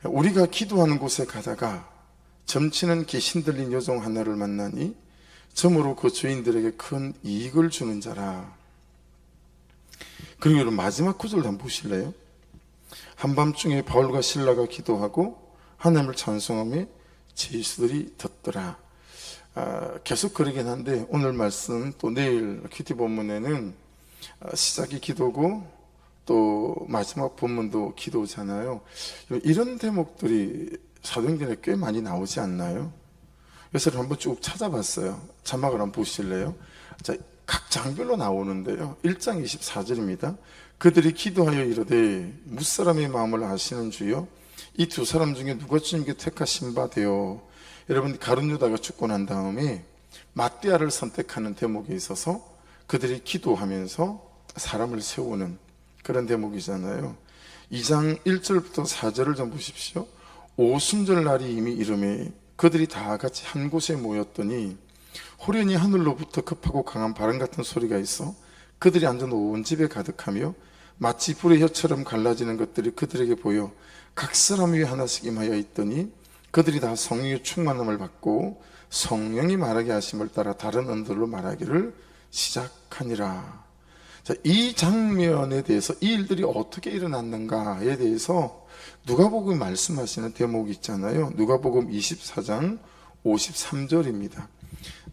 우리가 기도하는 곳에 가다가 점치는 귀신 들린 여종 하나를 만나니 점으로 그 주인들에게 큰 이익을 주는 자라. 그리고 여러분 마지막 구절도 한번 보실래요? 한밤중에 바울과 실라가 기도하고 하나님을 찬송하며 제수들이 듣더라. 계속 그러긴 한데 오늘 말씀 또 내일 큐티 본문에는 시작이 기도고 또 마지막 본문도 기도잖아요. 이런 대목들이 사도행전에 꽤 많이 나오지 않나요? 그래서 한번 쭉 찾아봤어요. 자막을 한번 보실래요? 자, 각 장별로 나오는데요. 1장 24절입니다. 그들이 기도하여 이르되 무사람의 마음을 아시는 주여 이 두 사람 중에 누가 주님께 택하신 바 되어. 여러분 가룟 유다가 죽고 난 다음에 마띠아를 선택하는 대목에 있어서 그들이 기도하면서 사람을 세우는 그런 대목이잖아요. 2장 1절부터 4절을 좀 보십시오. 오순절 날이 이미 이르매 그들이 다 같이 한 곳에 모였더니 호련히 하늘로부터 급하고 강한 바람 같은 소리가 있어 그들이 앉은 온 집에 가득하며 마치 불의 혀처럼 갈라지는 것들이 그들에게 보여 각 사람 위에 하나씩 임하여 있더니 그들이 다 성령의 충만함을 받고 성령이 말하게 하심을 따라 다른 언어로 말하기를 시작하니라. 자, 이 장면에 대해서 이 일들이 어떻게 일어났는가에 대해서 누가복음 말씀하시는 대목이 있잖아요. 누가복음 24장 53절입니다.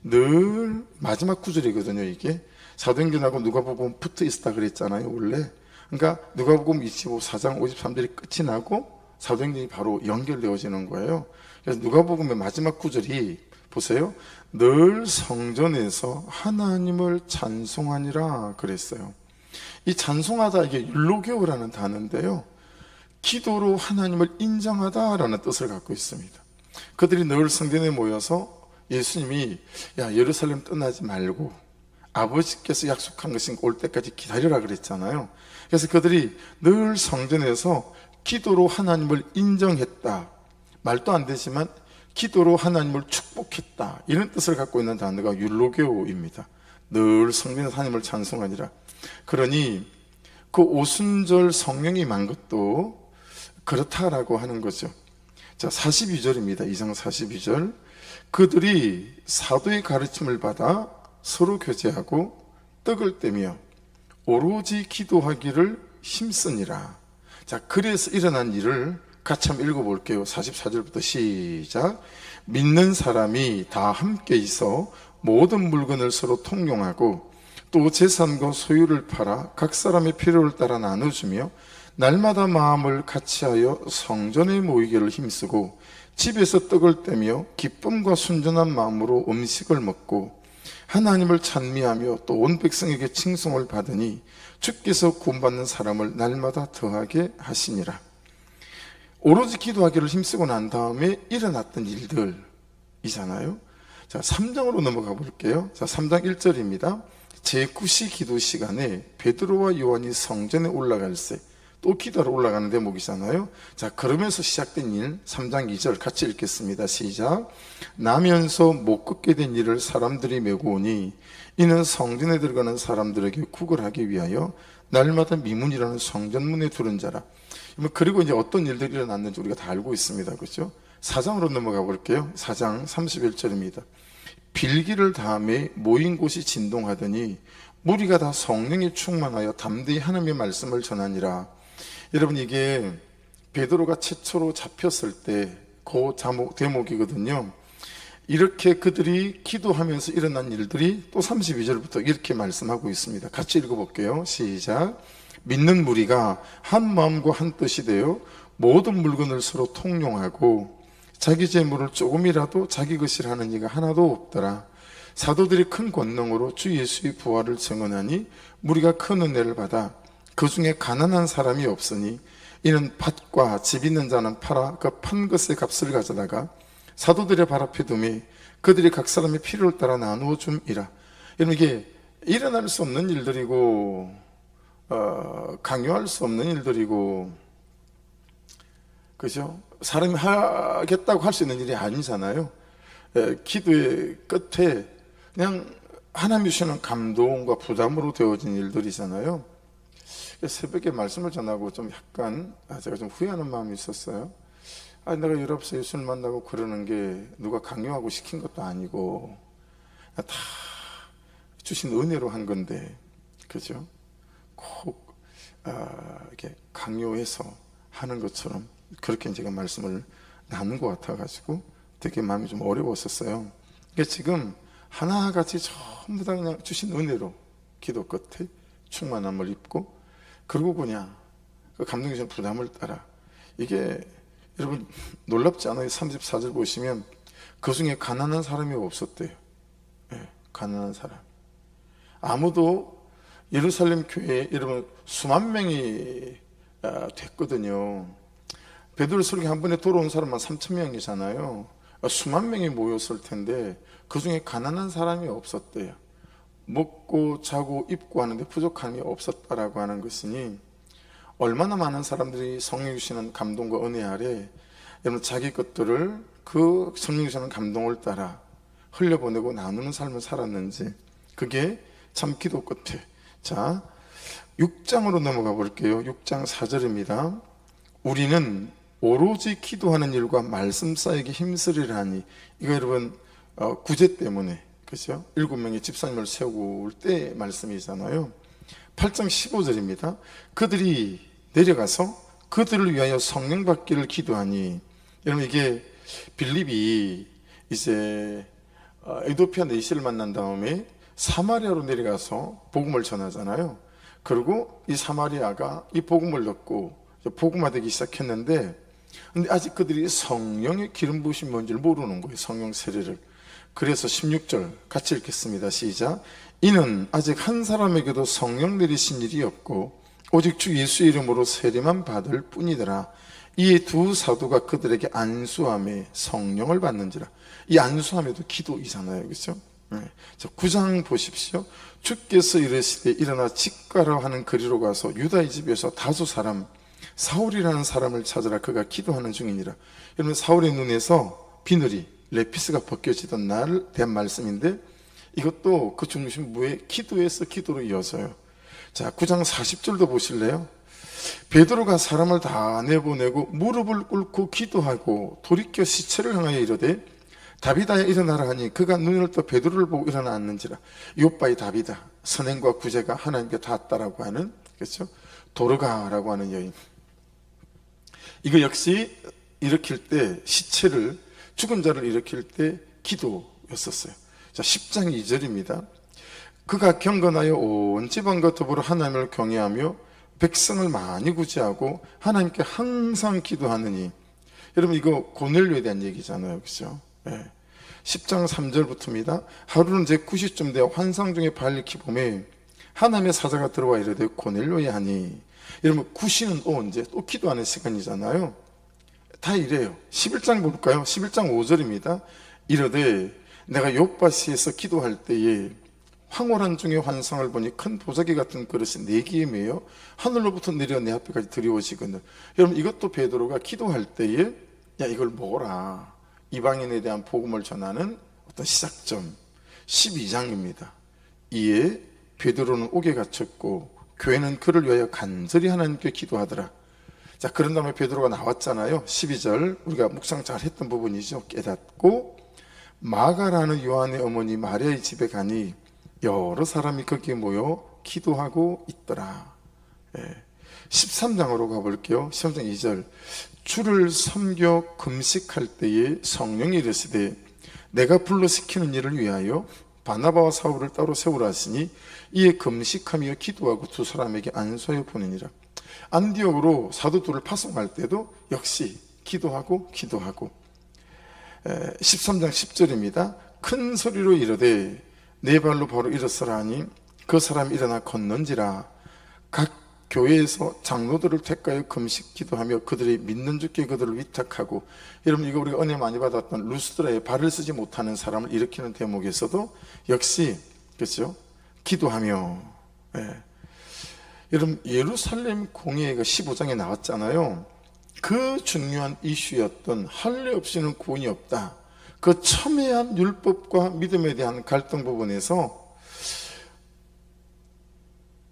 늘 마지막 구절이거든요. 이게 사도행전하고 누가복음 붙어 있었다 그랬잖아요 원래. 그러니까 누가복음 24장 53절이 끝이 나고 사도행전이 바로 연결되어지는 거예요. 그래서 누가복음의 마지막 구절이 보세요. 늘 성전에서 하나님을 찬송하니라 그랬어요. 이 찬송하다 이게 율로게오라는 단어인데요. 기도로 하나님을 인정하다라는 뜻을 갖고 있습니다. 그들이 늘 성전에 모여서 예수님이 야 예루살렘 떠나지 말고 아버지께서 약속한 것인 올 때까지 기다려라 그랬잖아요. 그래서 그들이 늘 성전에서 기도로 하나님을 인정했다. 말도 안 되지만 기도로 하나님을 축복했다. 이런 뜻을 갖고 있는 단어가 율로게오입니다. 늘 성전에서 하나님을 찬송하니라. 그러니 그 오순절 성령이 임한 것도 그렇다라고 하는 거죠. 자, 42절입니다. 2장 42절. 그들이 사도의 가르침을 받아 서로 교제하고 떡을 떼며 오로지 기도하기를 힘쓰니라. 자, 그래서 일어난 일을 같이 한번 읽어볼게요. 44절부터 시작. 믿는 사람이 다 함께 있어 모든 물건을 서로 통용하고 또 재산과 소유를 팔아 각 사람의 필요를 따라 나눠주며 날마다 마음을 같이하여 성전에 모이기를 힘쓰고 집에서 떡을 떼며 기쁨과 순전한 마음으로 음식을 먹고 하나님을 찬미하며 또 온 백성에게 칭송을 받으니 주께서 구원받는 사람을 날마다 더하게 하시니라. 오로지 기도하기를 힘쓰고 난 다음에 일어났던 일들이잖아요. 자, 3장으로 넘어가 볼게요. 자, 3장 1절입니다. 제9시 기도 시간에 베드로와 요한이 성전에 올라갈새 또 기도하러 올라가는 대목이잖아요. 자, 그러면서 시작된 일 3장 2절 같이 읽겠습니다. 시작. 나면서 못 걷게 된 일을 사람들이 메고 오니 이는 성전에 들어가는 사람들에게 구걸하기 위하여 날마다 미문이라는 성전문에 두른 자라. 그리고 이제 어떤 일들이 일어났는지 우리가 다 알고 있습니다. 그렇죠? 4장으로 넘어가 볼게요. 4장 31절입니다. 빌기를 다음에 모인 곳이 진동하더니 무리가 다 성령에 충만하여 담대히 하나님의 말씀을 전하니라. 여러분, 이게 베드로가 최초로 잡혔을 때 그 대목이거든요. 이렇게 그들이 기도하면서 일어난 일들이 또 32절부터 이렇게 말씀하고 있습니다. 같이 읽어볼게요. 시작. 믿는 무리가 한 마음과 한 뜻이 되어 모든 물건을 서로 통용하고 자기 재물을 조금이라도 자기 것이라 하는 이가 하나도 없더라. 사도들이 큰 권능으로 주 예수의 부활을 증언하니 무리가 큰 은혜를 받아 그 중에 가난한 사람이 없으니 이는 밭과 집 있는 자는 팔아 그 판 것의 값을 가져다가 사도들의 발 앞에 두매 그들이 각 사람의 필요를 따라 나누어 줌이라. 여러분, 이게 일어날 수 없는 일들이고 강요할 수 없는 일들이고, 그죠? 사람이 하겠다고 할 수 있는 일이 아니잖아요. 기도의 끝에 그냥 하나님이 주시는 감동과 부담으로 되어진 일들이잖아요. 새벽에 말씀을 전하고 좀 약간 제가 좀 후회하는 마음이 있었어요. 내가 19살 예수를 만나고 그러는 게 누가 강요하고 시킨 것도 아니고 다 주신 은혜로 한 건데, 그죠? 꼭 이렇게 강요해서 하는 것처럼 그렇게 제가 말씀을 나눈 것 같아가지고 되게 마음이 좀 어려웠었어요. 그러니까 지금 하나같이 전부 다 그냥 주신 은혜로 기도 끝에 충만함을 입고, 그리고 그냥 그 감동이 좀 부담을 따라, 이게 여러분 놀랍지 않아요? 34절 보시면 그 중에 가난한 사람이 없었대요. 네, 가난한 사람. 아무도 예루살렘 교회에 여러분 수만 명이 됐거든요. 베드로 설교 한 번에 돌아온 사람만 3천 명이잖아요. 수만 명이 모였을 텐데 그 중에 가난한 사람이 없었대요. 먹고 자고 입고 하는데 부족함이 없었다라고 하는 것이니, 얼마나 많은 사람들이 성령 주시는 감동과 은혜 아래 여러분 자기 것들을 그 성령 주시는 감동을 따라 흘려보내고 나누는 삶을 살았는지, 그게 참 기도 끝에. 자, 6장으로 넘어가 볼게요. 6장 4절입니다. 우리는 오로지 기도하는 일과 말씀 쌓이기 힘쓰리라니. 이거 여러분 구제 때문에, 그죠? 7명의 집사님을 세울 때 말씀이잖아요. 8장 15절입니다. 그들이 내려가서 그들을 위하여 성령 받기를 기도하니. 여러분 이게 빌립이 이제 에도피아 내시를 만난 다음에 사마리아로 내려가서 복음을 전하잖아요. 그리고 이 사마리아가 이 복음을 듣고 복음화되기 시작했는데, 근데 아직 그들이 성령의 기름 부으심이 뭔지를 모르는 거예요. 성령 세례를. 그래서 16절 같이 읽겠습니다. 시작. 이는 아직 한 사람에게도 성령 내리신 일이 없고 오직 주 예수의 이름으로 세례만 받을 뿐이더라. 이에 두 사도가 그들에게 안수함에 성령을 받는지라. 이 안수함에도 기도이잖아요. 그렇죠? 네. 자, 9장 보십시오. 주께서 이르시되 일어나 직가라 하는 거리로 가서 유다의 집에서 다수 사람 사울이라는 사람을 찾으라. 그가 기도하는 중이니라. 여러분 사울의 눈에서 비늘이 레피스가 벗겨지던 날에 대한 말씀인데, 이것도 그 중심부에 기도에서 기도로 이어져요. 자, 9장 40절도 보실래요? 베드로가 사람을 다 내보내고 무릎을 꿇고 기도하고 돌이켜 시체를 향하여 이르되 다비다야 일어나라 하니 그가 눈을 떠 베드로를 보고 일어나 앉는지라. 요바의 다비다, 선행과 구제가 하나님께 닿았다라고 하는, 그렇죠? 도르가라고 하는 여인. 이거 역시 일으킬 때 시체를, 죽은 자를 일으킬 때 기도였었어요. 자, 10장 2절입니다. 그가 경건하여 온 지방과 더불어 하나님을 경외하며 백성을 많이 구제하고 하나님께 항상 기도하느니. 여러분 이거 고넬료에 대한 얘기잖아요. 그렇죠? 네. 10장 3절부터입니다. 하루는 제 9시쯤 되어 환상 중에 발리키 보매 하나님의 사자가 들어와 이르되 고넬료에 하니. 여러분 9시는 또 언제? 또 기도하는 시간이잖아요. 다 이래요. 11장 볼까요? 11장 5절입니다. 이르되 내가 욥바시에서 기도할 때에 황홀한 중에 환상을 보니 큰 보자기 같은 그릇이 4개에 매여 하늘로부터 내려 내 앞에까지 들이오시거늘. 여러분 이것도 베드로가 기도할 때에 야 이걸 먹어라, 이방인에 대한 복음을 전하는 어떤 시작점. 12장입니다. 이에 베드로는 옥에 갇혔고 교회는 그를 위하여 간절히 하나님께 기도하더라. 자, 그런 다음에 베드로가 나왔잖아요. 12절 우리가 묵상 잘 했던 부분이죠. 깨닫고 마가라는 요한의 어머니 마리아의 집에 가니 여러 사람이 거기에 모여 기도하고 있더라. 13장으로 가볼게요. 13장 2절 주를 섬겨 금식할 때에 성령이 이르시되 내가 불러 시키는 일을 위하여 바나바와 사울을 따로 세우라 하시니 이에 금식하며 기도하고 두 사람에게 안수하여 보내니라. 안디옥으로 사도들을 파송할 때도 역시 기도하고 13장 10절입니다. 큰 소리로 이르되 네 발로 바로 일어서라 하니 그 사람이 일어나 걷는지라. 각 교회에서 장로들을 택하여 금식 기도하며 그들이 믿는 주께 그들을 위탁하고. 여러분 이거 우리가 은혜 많이 받았던 루스드라에 발을 쓰지 못하는 사람을 일으키는 대목에서도 역시 그렇죠? 기도하며. 여러분 예루살렘 공회가 15장에 나왔잖아요. 그 중요한 이슈였던 할례 없이는 구원이 없다, 그 첨예한 율법과 믿음에 대한 갈등 부분에서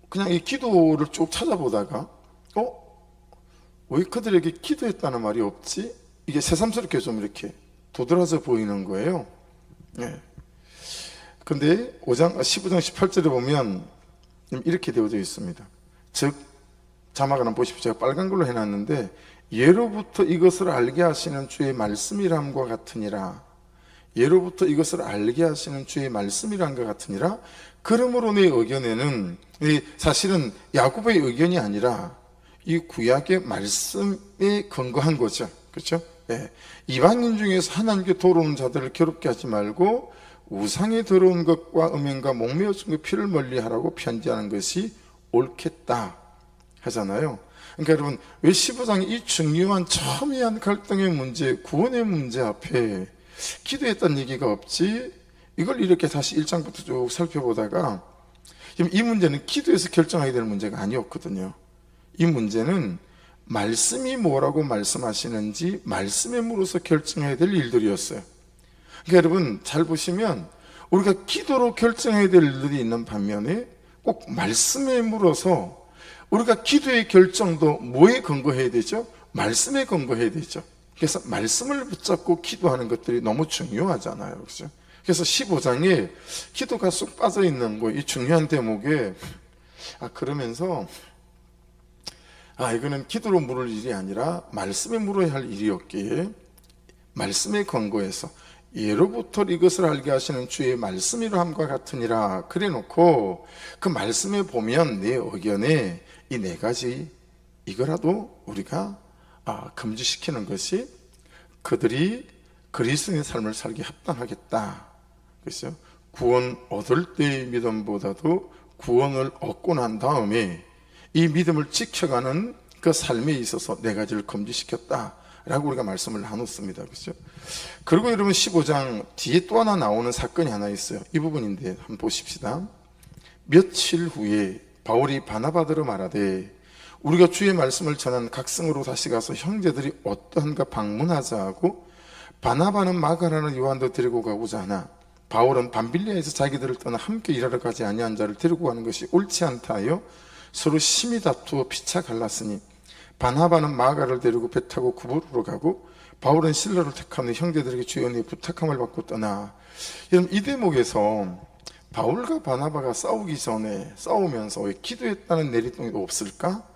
그냥 이 기도를 쭉 찾아보다가 왜 그들에게 기도했다는 말이 없지? 이게 새삼스럽게 좀 이렇게 도드라져 보이는 거예요. 예. 근데 15장 18절에 보면 이렇게 되어져 있습니다. 즉, 자막을 한번 보십시오. 제가 빨간 걸로 해놨는데, 예로부터 이것을 알게 하시는 주의 말씀이람과 같으니라. 예로부터 이것을 알게 하시는 주의 말씀이란과 같으니라. 그러므로 내 의견에는, 사실은 야곱의 의견이 아니라 이 구약의 말씀에 근거한 거죠. 그렇죠? 예. 이방인 중에서 하나님께 돌아오는 자들을 괴롭게 하지 말고 우상에 들어온 것과 음행과 목매어진 것 피를 멀리하라고 편지하는 것이 옳겠다 하잖아요. 그러니까 여러분, 왜 15장이 이 중요한 첨예한 갈등의 문제, 구원의 문제 앞에 기도했다는 얘기가 없지? 이걸 이렇게 다시 1장부터 쭉 살펴보다가, 이 문제는 기도에서 결정하게 될 문제가 아니었거든요. 이 문제는 말씀이 뭐라고 말씀하시는지 말씀에 물어서 결정해야 될 일들이었어요. 그러니까 여러분, 잘 보시면 우리가 기도로 결정해야 될 일들이 있는 반면에 꼭 말씀에 물어서 우리가 기도의 결정도 뭐에 근거해야 되죠? 말씀에 근거해야 되죠. 그래서 말씀을 붙잡고 기도하는 것들이 너무 중요하잖아요. 그렇죠? 그래서 15장에 기도가 쑥 빠져 있는 거, 이 중요한 대목에, 그러면서, 이거는 기도로 물을 일이 아니라 말씀에 물어야 할 일이었기에, 말씀에 근거해서, 예로부터 이것을 알게 하시는 주의 말씀이라 함과 같으니라 그래 놓고, 그 말씀에 보면 내 의견에 이 네 가지, 이거라도 우리가 금지시키는 것이 그들이 그리스도인의 삶을 살기 합당하겠다. 그렇죠? 구원 얻을 때의 믿음보다도 구원을 얻고 난 다음에 이 믿음을 지켜가는 그 삶에 있어서 네 가지를 금지시켰다 라고 우리가 말씀을 나눴습니다. 그렇죠? 그리고 여러분, 15장 뒤에 또 하나 나오는 사건이 하나 있어요. 이 부분인데 한번 보십시다. 며칠 후에 바울이 바나바더러 말하되, 우리가 주의 말씀을 전한 각성으로 다시 가서 형제들이 어떠한가 방문하자 하고, 바나바는 마가라는 요한도 데리고 가고자 하나 바울은 밤빌리아에서 자기들을 떠나 함께 일하러 가지 아니한 자를 데리고 가는 것이 옳지 않다 하여 서로 심히 다투어 피차 갈랐으니, 바나바는 마가를 데리고 배 타고 구부로로 가고 바울은 실라를 택하며 형제들에게 주의 은혜에 부탁함을 받고 떠나. 여러분, 이 대목에서 바울과 바나바가 싸우기 전에, 싸우면서 왜 기도했다는 내리동이 없을까?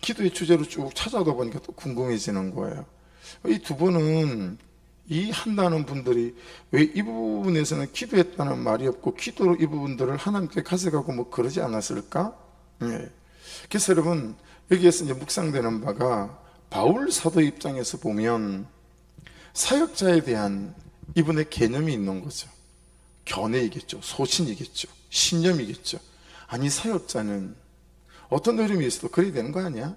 기도의 주제로 쭉 찾아오다 보니까 또 궁금해지는 거예요. 이 두 분은, 이 한다는 분들이 왜 이 부분에서는 기도했다는 말이 없고 기도로 이 부분들을 하나님께 가져가고 뭐 그러지 않았을까? 예. 그래서 여러분, 여기에서 이제 묵상되는 바가, 바울 사도 입장에서 보면 사역자에 대한 이분의 개념이 있는 거죠. 견해이겠죠. 소신이겠죠. 신념이겠죠. 아니, 사역자는 어떤 어려움이 있어도 그래야 되는 거 아니야?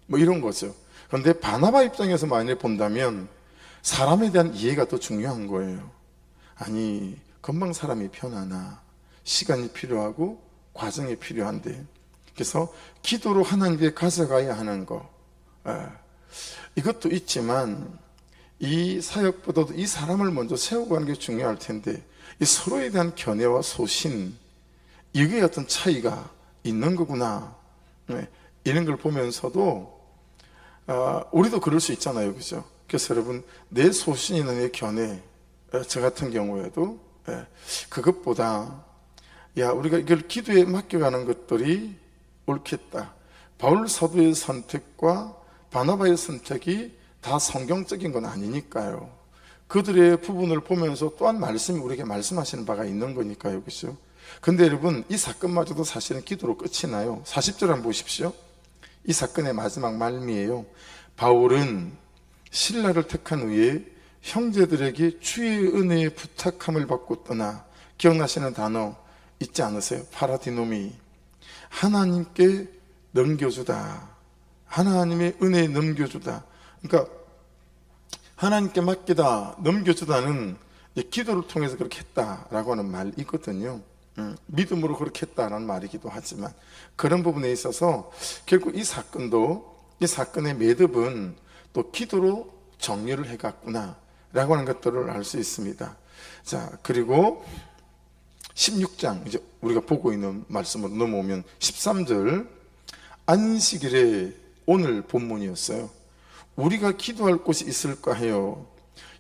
뭐 이런 거죠. 그런데 바나바 입장에서 만약에 본다면 사람에 대한 이해가 더 중요한 거예요. 아니, 금방 사람이 편하나, 시간이 필요하고 과정이 필요한데, 그래서 기도로 하나님께 가져가야 하는 거, 이것도 있지만 이 사역보다도 이 사람을 먼저 세우고 가는 게 중요할 텐데, 이 서로에 대한 견해와 소신, 이게 어떤 차이가 있는 거구나, 이런 걸 보면서도 우리도 그럴 수 있잖아요. 그죠? 그래서 여러분, 내 소신이나 내 견해, 저 같은 경우에도 그것보다 우리가 이걸 기도에 맡겨가는 것들이 옳겠다. 바울 사도의 선택과 바나바의 선택이 다 성경적인 건 아니니까요. 그들의 부분을 보면서 또한 말씀이 우리에게 말씀하시는 바가 있는 거니까요. 그렇죠? 근데 여러분, 이 사건마저도 사실은 기도로 끝이 나요. 40절 한번 보십시오. 이 사건의 마지막 말미에요. 바울은 실라를 택한 후에 형제들에게 주의 은혜에 부탁함을 받고 떠나. 기억나시는 단어 있지 않으세요? 파라디노미. 하나님께 넘겨주다. 하나님의 은혜에 넘겨주다. 그러니까 하나님께 맡기다, 넘겨주다는 기도를 통해서 그렇게 했다라고 하는 말이 있거든요. 믿음으로 그렇게 했다라는 말이기도 하지만, 그런 부분에 있어서 결국 이 사건의 매듭은 또 기도로 정리를 해갔구나 라고 하는 것들을 알 수 있습니다. 자, 그리고 16장, 이제 우리가 보고 있는 말씀으로 넘어오면 13절, 안식일에 오늘 본문이었어요. 우리가 기도할 곳이 있을까 해요.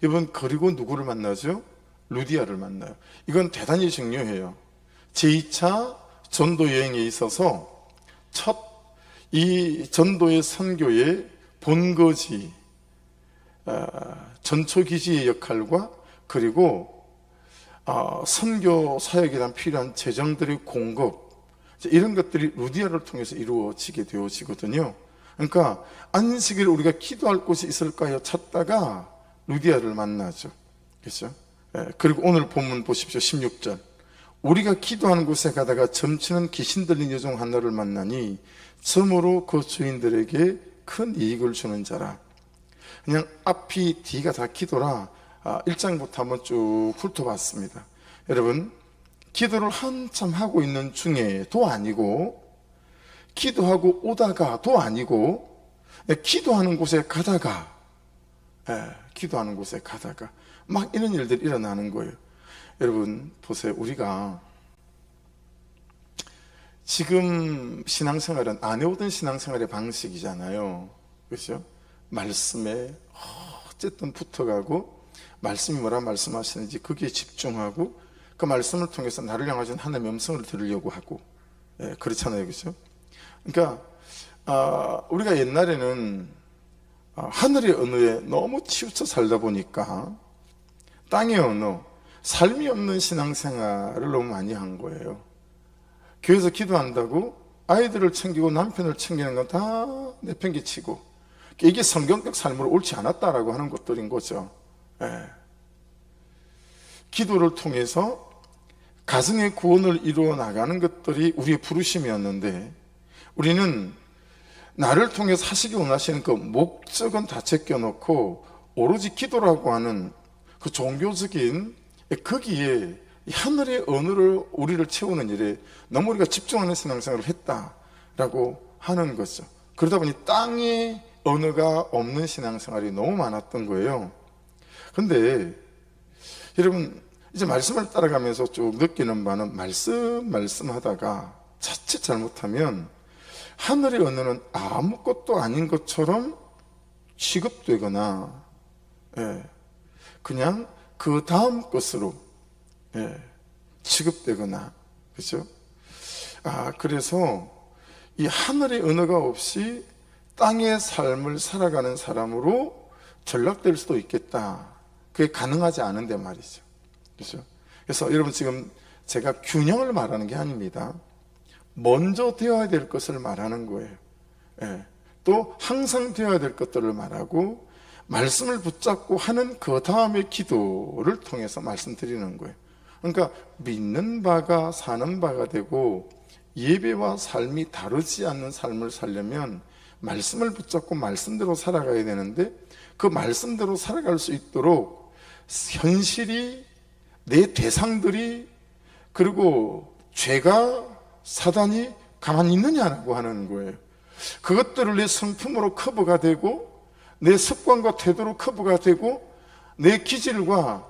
여러분, 그리고 누구를 만나죠? 루디아를 만나요. 이건 대단히 중요해요. 제2차 전도 여행에 있어서 첫 이 전도의 선교의 본거지, 전초기지의 역할과 그리고 선교 사역에 대한 필요한 재정들의 공급, 이런 것들이 루디아를 통해서 이루어지게 되어지거든요. 그러니까 안식일에 우리가 기도할 곳이 있을까요? 찾다가 루디아를 만나죠. 그렇죠? 그리고 오늘 본문 보십시오. 16절. 우리가 기도하는 곳에 가다가 점치는 귀신 들린 여종 하나를 만나니 점으로 그 주인들에게 큰 이익을 주는 자라. 그냥 앞이 뒤가 다 기도라 1장부터 한번 쭉 훑어봤습니다. 여러분, 기도를 한참 하고 있는 중에도 아니고, 기도하고 오다가도 아니고, 기도하는 곳에 가다가, 기도하는 곳에 가다가 막 이런 일들이 일어나는 거예요. 여러분 보세요. 우리가 지금 신앙생활은 안 해오던 신앙생활의 방식이잖아요. 그렇죠? 말씀에 어쨌든 붙어가고, 말씀이 뭐라 말씀하시는지 거기에 집중하고, 그 말씀을 통해서 나를 향하신 하나님의 음성을 들으려고 하고, 그렇잖아요. 그렇죠? 그러니까 우리가 옛날에는 하늘의 언어에 너무 치우쳐 살다 보니까 땅의 언어, 삶이 없는 신앙생활을 너무 많이 한 거예요. 교회에서 기도한다고 아이들을 챙기고 남편을 챙기는 건 다 내팽개치고, 이게 성경적 삶으로 옳지 않았다라고 하는 것들인 거죠. 기도를 통해서 가정의 구원을 이루어 나가는 것들이 우리의 부르심이었는데, 우리는 나를 통해서 하시기 원하시는 그 목적은 다 제껴놓고 오로지 기도라고 하는 그 종교적인 거기에 하늘의 언어를 우리를 채우는 일에 너무 우리가 집중하는 신앙생활을 했다라고 하는 거죠. 그러다 보니 땅의 언어가 없는 신앙생활이 너무 많았던 거예요. 그런데 여러분, 이제 말씀을 따라가면서 쭉 느끼는 바는 말씀하다가 자칫 잘못하면 하늘의 언어는 아무것도 아닌 것처럼 취급되거나, 그냥 그 다음 것으로 취급되거나, 그렇죠? 그래서 이 하늘의 언어가 없이 땅의 삶을 살아가는 사람으로 전락될 수도 있겠다. 그게 가능하지 않은데 말이죠. 그렇죠? 그래서 여러분, 지금 제가 균형을 말하는 게 아닙니다. 먼저 되어야 될 것을 말하는 거예요. 또 항상 되어야 될 것들을 말하고, 말씀을 붙잡고 하는 그 다음의 기도를 통해서 말씀드리는 거예요. 그러니까 믿는 바가 사는 바가 되고, 예배와 삶이 다르지 않는 삶을 살려면 말씀을 붙잡고 말씀대로 살아가야 되는데, 그 말씀대로 살아갈 수 있도록 현실이, 내 대상들이, 그리고 죄가, 사단이 가만히 있느냐라고 하는 거예요. 그것들을 내 성품으로 커버가 되고, 내 습관과 태도로 커버가 되고, 내 기질과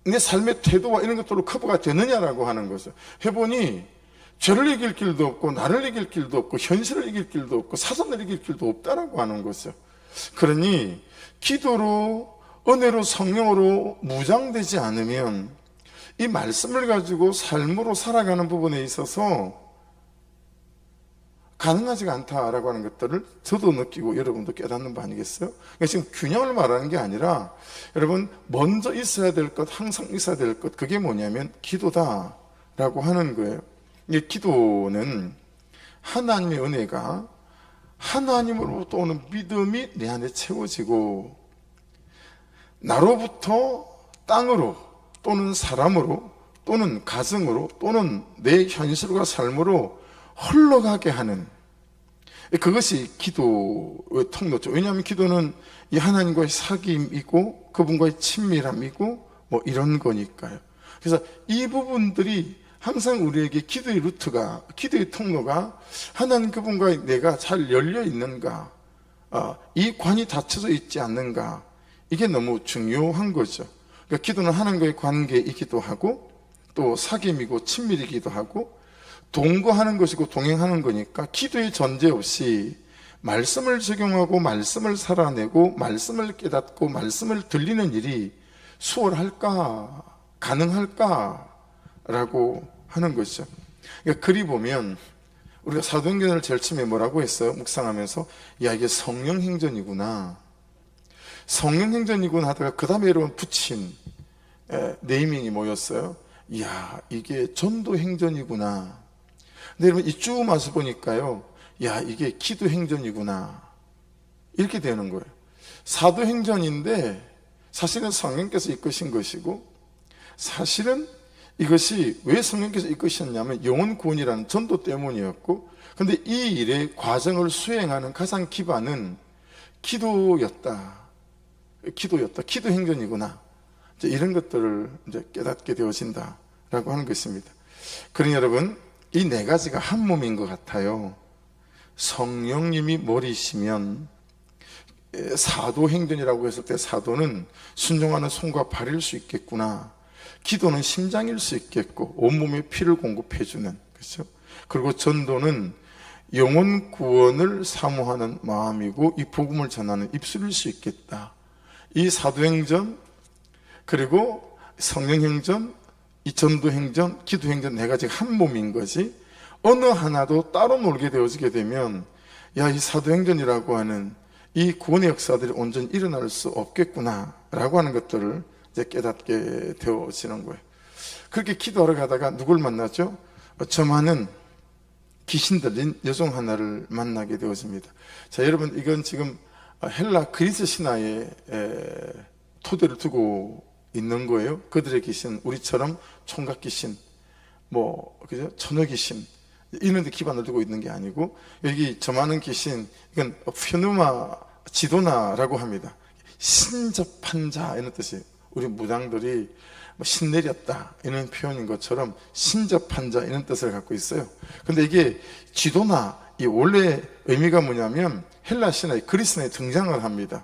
내 삶의 태도와 이런 것들로 커버가 되느냐라고 하는 거죠. 해보니 죄를 이길 길도 없고, 나를 이길 길도 없고, 현실을 이길 길도 없고, 사단을 이길 길도 없다라고 하는 거죠. 그러니 기도로, 은혜로, 성령으로 무장되지 않으면 이 말씀을 가지고 삶으로 살아가는 부분에 있어서 가능하지가 않다라고 하는 것들을 저도 느끼고 여러분도 깨닫는 바 아니겠어요? 그러니까 지금 균형을 말하는 게 아니라, 여러분, 먼저 있어야 될 것, 항상 있어야 될 것, 그게 뭐냐면 기도다라고 하는 거예요. 이 기도는 하나님의 은혜가 하나님으로부터 오는 믿음이 내 안에 채워지고, 나로부터 땅으로 또는 사람으로 또는 가정으로 또는 내 현실과 삶으로 흘러가게 하는, 그것이 기도의 통로죠. 왜냐하면 기도는 이 하나님과의 사귐이고 그분과의 친밀함이고 뭐 이런 거니까요. 그래서 이 부분들이 항상 우리에게 기도의 루트가, 기도의 통로가 하나님 그분과 내가 잘 열려 있는가, 이 관이 닫혀져 있지 않는가, 이게 너무 중요한 거죠. 그러니까 기도는 하나님과의 관계이기도 하고, 또 사귐이고 친밀이기도 하고, 동거하는 것이고 동행하는 거니까 기도의 전제 없이 말씀을 적용하고 말씀을 살아내고 말씀을 깨닫고 말씀을 들리는 일이 수월할까, 가능할까 라고 하는 것이죠. 그러니까 글이 보면 우리가 사도행전을 제일 처음에 뭐라고 했어요? 묵상하면서 야, 이게 성령행전이구나, 성령행전이구나 하다가 그 다음에 여러분 붙인 네이밍이 뭐였어요? 야, 이게 전도행전이구나. 근데 여러분 이쭉 와서 보니까요, 야, 이게 기도행전이구나, 이렇게 되는 거예요. 사도행전인데 사실은 성령께서 이끄신 것이고, 사실은 이것이 왜 성령께서 이끄셨냐면 영혼 구원이라는 전도 때문이었고, 근데 이 일의 과정을 수행하는 가장 기반은 기도였다. 기도행전이구나. 이제 이런 것들을 이제 깨닫게 되어진다라고 하는 것입니다. 그러니 여러분, 이 네 가지가 한 몸인 것 같아요. 성령님이 머리시면, 사도행전이라고 했을 때 사도는 순종하는 손과 발일 수 있겠구나, 기도는 심장일 수 있겠고 온몸에 피를 공급해주는, 그렇죠? 그리고 전도는 영혼 구원을 사모하는 마음이고 이 복음을 전하는 입술일 수 있겠다. 이 사도행전, 그리고 성령행전, 이 전도행전, 기도행전 네 가지가 한 몸인 거지, 어느 하나도 따로 놀게 되어지게 되면 야, 이 사도행전이라고 하는 이 구원의 역사들이 온전히 일어날 수 없겠구나 라고 하는 것들을 이제 깨닫게 되어지는 거예요. 그렇게 기도하러 가다가 누굴 만나죠? 저만은 귀신 들린 여종 하나를 만나게 되어집니다. 자, 여러분, 이건 지금 헬라 그리스 신화에 토대를 두고 있는 거예요. 그들의 귀신, 우리처럼 총각 귀신, 그죠? 처녀 귀신, 이런 데 기반을 두고 있는 게 아니고, 여기 저 많은 귀신, 이건 퓨누마 지도나라고 합니다. 신접한 자, 이런 뜻이에요. 우리 무당들이 신내렸다 이런 표현인 것처럼 신접한 자 이런 뜻을 갖고 있어요. 근데 이게 지도나, 이 원래 의미가 뭐냐면 헬라 신화에, 그리스 신화에 등장을 합니다.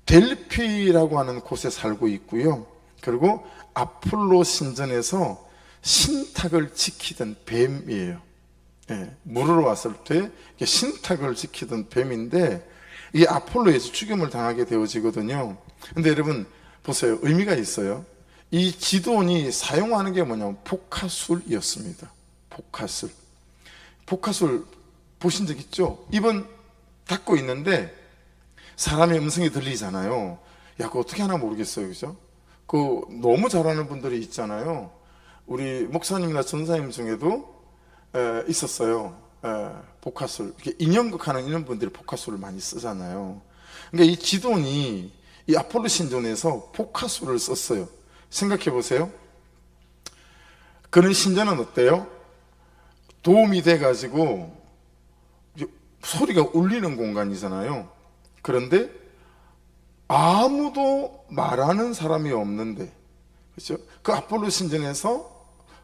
델피라고 하는 곳에 살고 있고요. 그리고 아폴로 신전에서 신탁을 지키던 뱀이에요. 물으러 왔을 때 신탁을 지키던 뱀인데, 이 아폴로에서 죽임을 당하게 되어지거든요. 근데 여러분 보세요, 의미가 있어요. 이 지돈이 사용하는 게 뭐냐면 복화술이었습니다. 복화술 보신 적 있죠? 입은 닫고 있는데 사람의 음성이 들리잖아요. 야, 그거 어떻게 하나 모르겠어요, 그죠? 너무 잘하는 분들이 있잖아요. 우리 목사님이나 전사님 중에도 있었어요. 복화술, 이렇게 인형극 하는 이런 분들이 복화술을 많이 쓰잖아요. 그러니까 이 지돈이 이 아폴로 신전에서 복화술을 썼어요. 생각해 보세요. 그런 신전은 어때요? 도움이 돼가지고 소리가 울리는 공간이잖아요. 그런데 아무도 말하는 사람이 없는데, 그렇죠? 그 아폴로 신전에서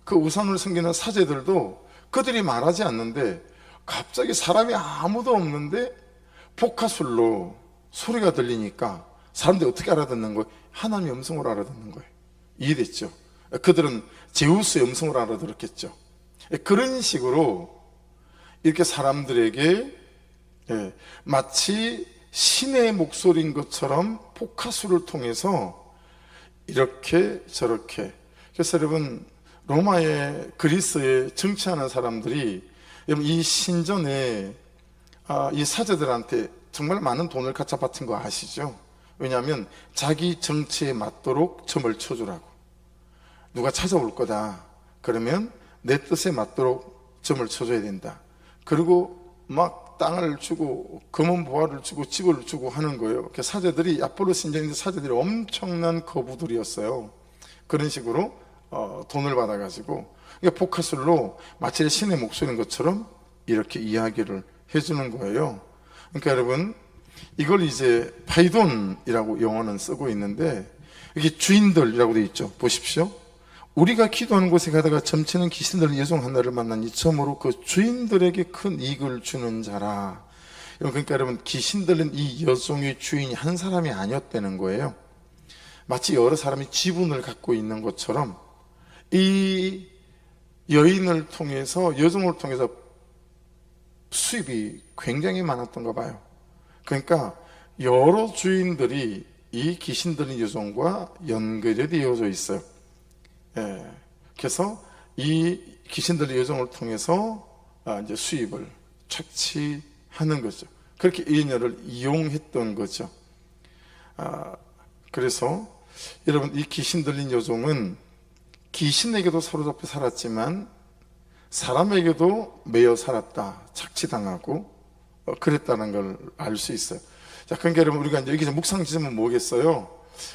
그 우상을 섬기는 사제들도 그들이 말하지 않는데 갑자기 사람이 아무도 없는데 복화술로 소리가 들리니까 사람들이 어떻게 알아듣는 거예요? 하나님의 음성으로 알아듣는 거예요. 이해됐죠? 그들은 제우스의 음성으로 알아들었겠죠. 그런 식으로 이렇게 사람들에게 마치 신의 목소리인 것처럼 복화술을 통해서 이렇게 저렇게. 그래서 여러분, 로마에, 그리스에 정치하는 사람들이 여러분 이 신전에 이 사제들한테 정말 많은 돈을 갖다 바친 거 아시죠? 왜냐하면 자기 정치에 맞도록 점을 쳐주라고. 누가 찾아올 거다 그러면 내 뜻에 맞도록 점을 쳐줘야 된다. 그리고 막 땅을 주고 금은 보화를 주고 집을 주고 하는 거예요. 사제들이, 아폴로 신전인데 사제들이 엄청난 거부들이었어요. 그런 식으로 돈을 받아가지고 복화술로 마치 신의 목소리인 것처럼 이렇게 이야기를 해주는 거예요. 그러니까 여러분, 이걸 이제 파이돈이라고 영어는 쓰고 있는데, 이게 주인들이라고 되어 있죠. 보십시오. 우리가 기도하는 곳에 가다가 점치는 귀신들 여종 하나를 만나니 처음으로 그 주인들에게 큰 이익을 주는 자라. 그러니까 여러분, 귀신 들린 이 여종의 주인이 한 사람이 아니었다는 거예요. 마치 여러 사람이 지분을 갖고 있는 것처럼 이 여인을 통해서, 여종을 통해서 수입이 굉장히 많았던가 봐요. 그러니까 여러 주인들이 이 귀신 들린 여종과 연결이 되어져 있어요. 그래서 이 귀신 들린 여종을 통해서 이제 수입을 착취하는 거죠. 그렇게 이녀를 이용했던 거죠. 그래서 여러분, 이 귀신 들린 여종은 귀신에게도 사로잡혀 살았지만 사람에게도 매여 살았다, 착취당하고 그랬다는 걸 알 수 있어요. 자, 그러니까 여러분, 우리가 이제 여기서 묵상 지점은 뭐겠어요?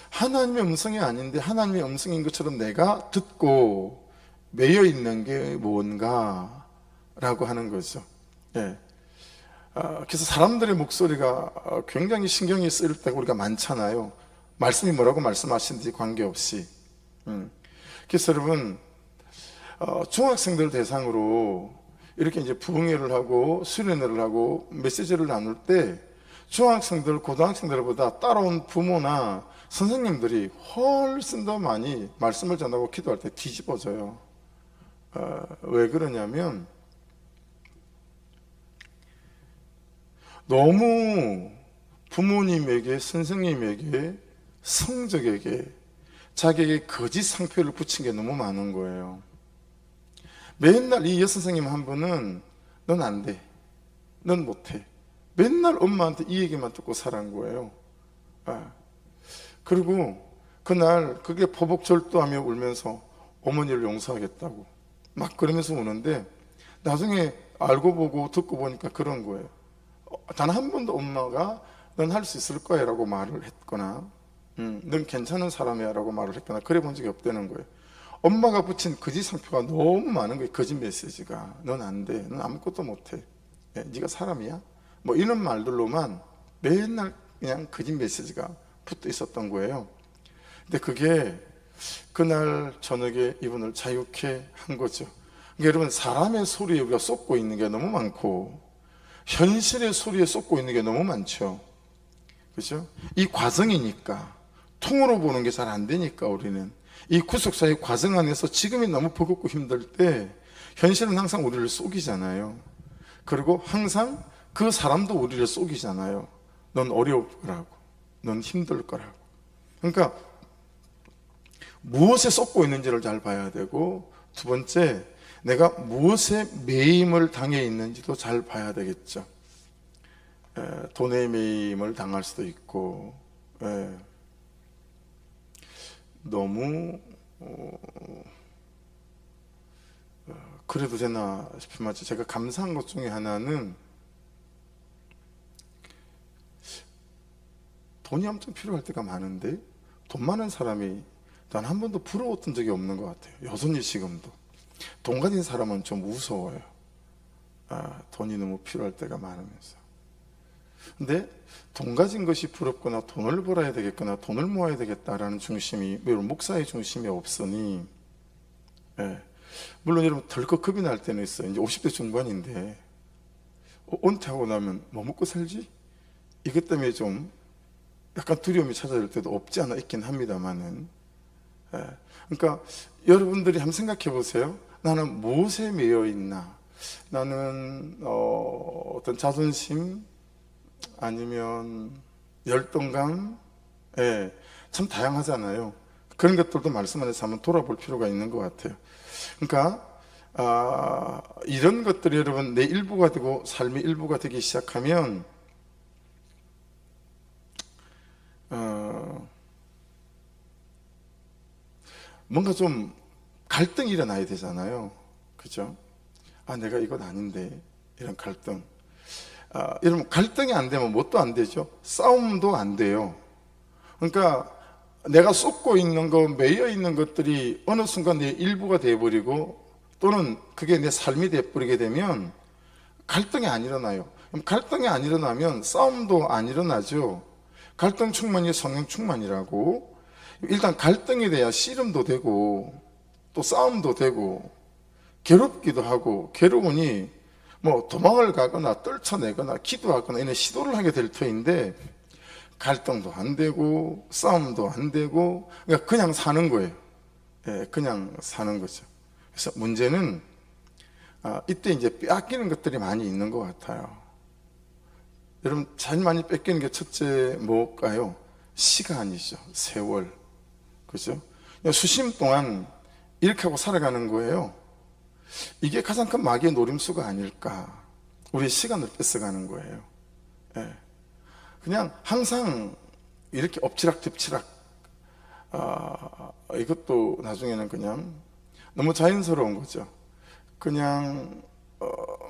하나님의 음성이 아닌데 하나님의 음성인 것처럼 내가 듣고 매여 있는 게 뭔가 라고 하는 거죠. 그래서 사람들의 목소리가 굉장히 신경이 쓰일 때가 우리가 많잖아요. 말씀이 뭐라고 말씀하시는지 관계없이. 그래서 여러분, 중학생들 대상으로 이렇게 이제 부흥회를 하고 수련회를 하고 메시지를 나눌 때 중학생들, 고등학생들보다 따라온 부모나 선생님들이 훨씬 더 많이 말씀을 전하고 기도할 때 뒤집어져요. 왜 그러냐면 너무 부모님에게, 선생님에게, 성적에게 자기에게 거짓 상표를 붙인 게 너무 많은 거예요. 맨날 이 여선생님 한 분은 넌 안 돼, 넌 못해, 맨날 엄마한테 이 얘기만 듣고 살은 거예요. 그리고 그날 그게 포복절도하며 울면서 어머니를 용서하겠다고 막 그러면서 우는데 나중에 알고 보고 듣고 보니까 그런 거예요. 단 한 번도 엄마가 넌 할 수 있을 거야 라고 말을 했거나 넌 괜찮은 사람이야 라고 말을 했거나 그래 본 적이 없다는 거예요. 엄마가 붙인 거짓 상표가 너무 많은 거예요. 거짓 메시지가. 넌 안 돼, 넌 아무것도 못해, 네가 사람이야, 뭐 이런 말들로만 맨날 그냥 거짓 메시지가 붙어 있었던 거예요. 근데 그게 그날 저녁에 이분을 자유케 한 거죠. 그러니까 여러분, 사람의 소리에 우리가 쏟고 있는 게 너무 많고 현실의 소리에 쏟고 있는 게 너무 많죠. 그렇죠? 이 과정이니까, 통으로 보는 게 잘 안 되니까 우리는 이 구속사의 과정 안에서 지금이 너무 버겁고 힘들 때 현실은 항상 우리를 속이잖아요. 그리고 항상 그 사람도 우리를 속이잖아요. 넌 어려울 거라고, 넌 힘들 거라고. 그러니까 무엇에 쏟고 있는지를 잘 봐야 되고, 두 번째, 내가 무엇에 매임을 당해 있는지도 잘 봐야 되겠죠. 돈에 매임을 당할 수도 있고, 너무 그래도 되나 싶은 말이죠. 제가 감사한 것 중에 하나는 돈이 엄청 필요할 때가 많은데 돈 많은 사람이 단 한 번도 부러웠던 적이 없는 것 같아요. 여전히 지금도 돈 가진 사람은 좀 무서워요. 돈이 너무 필요할 때가 많으면서. 근데 돈 가진 것이 부럽거나 돈을 벌어야 되겠거나 돈을 모아야 되겠다라는 중심이, 여러분, 목사의 중심이 없으니, 물론 여러분 덜컥 겁이 날 때는 있어요. 이제 50대 중반인데 은퇴하고 나면 뭐 먹고 살지? 이것 때문에 좀 약간 두려움이 찾아올 때도 없지 않아 있긴 합니다만은, 그러니까 여러분들이 한번 생각해 보세요. 나는 무엇에 매여 있나? 나는 어떤 자존심, 아니면 열등감, 참 다양하잖아요. 그런 것들도 말씀 안에서 한번 돌아볼 필요가 있는 것 같아요. 그러니까 이런 것들이 여러분 내 일부가 되고 삶의 일부가 되기 시작하면 뭔가 좀 갈등이 일어나야 되잖아요. 그죠? 내가 이건 아닌데, 이런 갈등. 여러분, 갈등이 안 되면 뭣도 안 되죠? 싸움도 안 돼요. 그러니까 내가 쏟고 있는 거, 매여 있는 것들이 어느 순간 내 일부가 돼버리고 또는 그게 내 삶이 돼버리게 되면 갈등이 안 일어나요. 그럼 갈등이 안 일어나면 싸움도 안 일어나죠. 갈등 충만이 성령 충만이라고. 일단 갈등이 돼야 씨름도 되고 또 싸움도 되고 괴롭기도 하고, 괴로우니 뭐 도망을 가거나 떨쳐내거나 기도하거나 이런 시도를 하게 될 터인데 갈등도 안 되고 싸움도 안 되고 그냥 사는 거예요. 그냥 사는 거죠. 그래서 문제는 이때 이제 빼앗기는 것들이 많이 있는 것 같아요. 여러분, 제일 많이 뺏기는 게 첫째 뭘까요? 시간이죠. 세월. 그죠? 수십 동안 이렇게 하고 살아가는 거예요. 이게 가장 큰 마귀의 노림수가 아닐까. 우리의 시간을 뺏어가는 거예요. 예. 그냥 항상 이렇게 엎치락뒤치락, 이것도 나중에는 그냥 너무 자연스러운 거죠. 그냥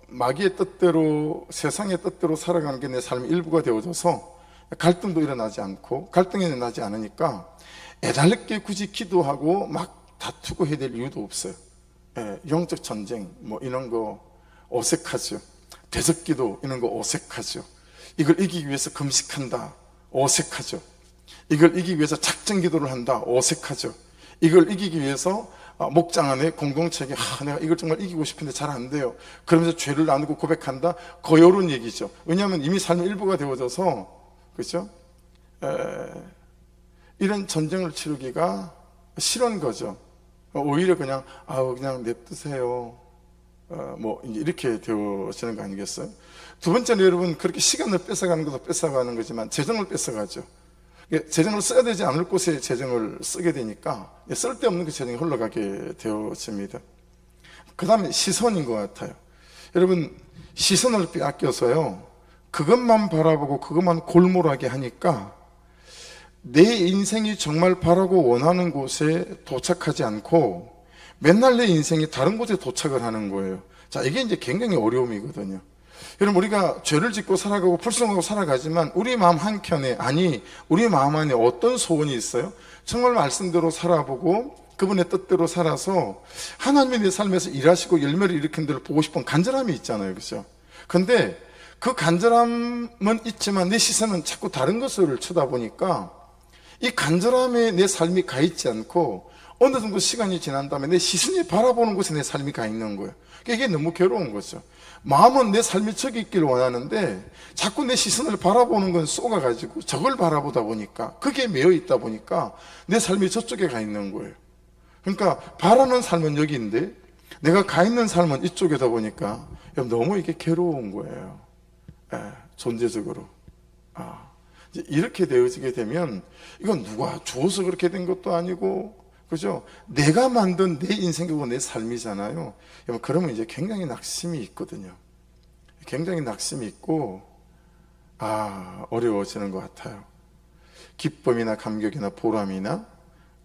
마귀의 뜻대로, 세상의 뜻대로 살아가는 게 내 삶의 일부가 되어져서 갈등도 일어나지 않고, 갈등이 일어나지 않으니까 애달게 굳이 기도하고 막 다투고 해야 될 이유도 없어요. 예, 영적 전쟁 뭐 이런 거 어색하죠. 대적기도 이런 거 어색하죠. 이걸 이기기 위해서 금식한다, 어색하죠. 이걸 이기기 위해서 작전 기도를 한다, 어색하죠. 이걸 이기기 위해서 목장 안에 공동체에게 내가 이걸 정말 이기고 싶은데 잘 안 돼요. 그러면서 죄를 나누고 고백한다, 거요런 얘기죠. 왜냐하면 이미 삶의 일부가 되어져서, 그렇죠? 이런 전쟁을 치르기가 싫은 거죠. 오히려 그냥 냅두세요. 뭐 이렇게 되어지는 거 아니겠어요? 두 번째는 여러분, 그렇게 시간을 뺏어가는 것도 뺏어가는 거지만 재정을 뺏어가죠. 재정을 써야 되지 않을 곳에 재정을 쓰게 되니까 쓸데없는 그 재정이 흘러가게 되어집니다. 그 다음에 시선인 것 같아요. 여러분, 시선을 빼앗겨서요, 그것만 바라보고 그것만 골몰하게 하니까 내 인생이 정말 바라고 원하는 곳에 도착하지 않고 맨날 내 인생이 다른 곳에 도착을 하는 거예요. 자, 이게 이제 굉장히 어려움이거든요. 여러분, 우리가 죄를 짓고 살아가고 불순하고 살아가지만 우리 마음 한켠에, 우리 마음 안에 어떤 소원이 있어요? 정말 말씀대로 살아보고 그분의 뜻대로 살아서 하나님이 내 삶에서 일하시고 열매를 일으킨 데를 보고 싶은 간절함이 있잖아요. 그렇죠? 근데 그 간절함은 있지만 내 시선은 자꾸 다른 것을 쳐다보니까 이 간절함에 내 삶이 가 있지 않고 어느 정도 시간이 지난 다음에 내 시선이 바라보는 곳에 내 삶이 가 있는 거예요. 이게 너무 괴로운 거죠. 마음은 내 삶이 저기 있기를 원하는데 자꾸 내 시선을 바라보는 건 쏘가가지고 저걸 바라보다 보니까, 그게 매여 있다 보니까 내 삶이 저쪽에 가 있는 거예요. 그러니까 바라는 삶은 여기인데 내가 가 있는 삶은 이쪽이다 보니까 너무 이게 괴로운 거예요. 존재적으로. 이렇게 되어지게 되면 이건 누가 주어서 그렇게 된 것도 아니고, 그죠? 내가 만든 내 인생이고 내 삶이잖아요. 그러면 이제 굉장히 낙심이 있거든요. 굉장히 낙심이 있고, 어려워지는 것 같아요. 기쁨이나 감격이나 보람이나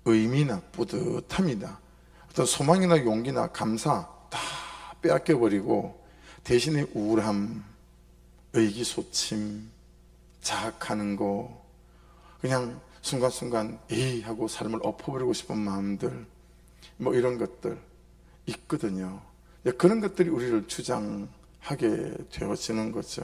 의미나 뿌듯함이나 어떤 소망이나 용기나 감사 다 빼앗겨버리고 대신에 우울함, 의기소침, 자학하는 거, 그냥 순간순간 에이 하고 삶을 엎어버리고 싶은 마음들, 뭐 이런 것들 있거든요. 그런 것들이 우리를 주장하게 되어지는 거죠.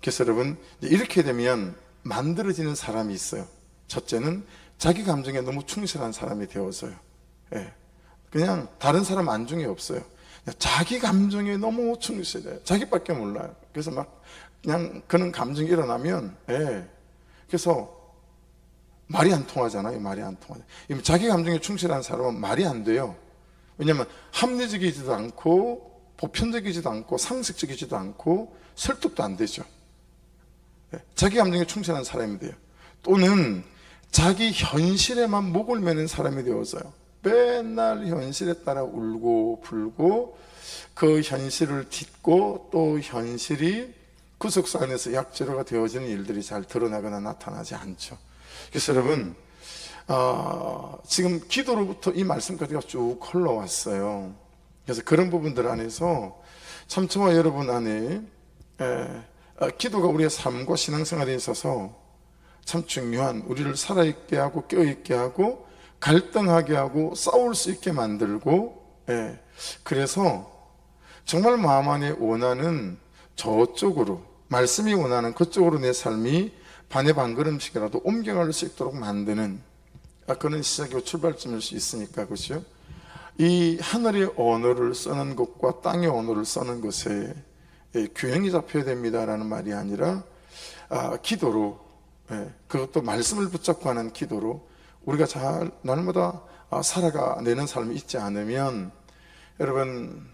그래서 여러분, 이렇게 되면 만들어지는 사람이 있어요. 첫째는 자기 감정에 너무 충실한 사람이 되어져요. 그냥 다른 사람 안중에 없어요. 자기 감정에 너무 충실해요. 자기밖에 몰라요. 그래서 막 그냥 그런 감정이 일어나면, 그래서 말이 안 통하잖아요. 말이 안 통하죠. 자기 감정에 충실한 사람은 말이 안 돼요. 왜냐하면 합리적이지도 않고 보편적이지도 않고 상식적이지도 않고 설득도 안 되죠. 자기 감정에 충실한 사람이 돼요. 또는 자기 현실에만 목을 매는 사람이 되어서요, 맨날 현실에 따라 울고 불고 그 현실을 딛고 또 현실이 그 속사 안에서 약재료가 되어지는 일들이 잘 드러나거나 나타나지 않죠. 그래서 여러분, 지금 기도로부터 이 말씀까지가 쭉 흘러왔어요. 그래서 그런 부분들 안에서 참 저와 여러분 안에 기도가 우리의 삶과 신앙생활에 있어서 참 중요한, 우리를 살아있게 하고 깨어있게 하고 갈등하게 하고 싸울 수 있게 만들고, 그래서 정말 마음 안에 원하는 저쪽으로, 말씀이 원하는 그쪽으로 내 삶이 반의 반걸음씩이라도 옮겨갈 수 있도록 만드는 그런 시작이고 출발점일 수 있으니까, 그렇죠? 이 하늘의 언어를 쓰는 것과 땅의 언어를 쓰는 것에 균형이 잡혀야 됩니다라는 말이 아니라 기도로, 그것도 말씀을 붙잡고 하는 기도로 우리가 잘 날마다 살아가내는 삶이 있지 않으면 여러분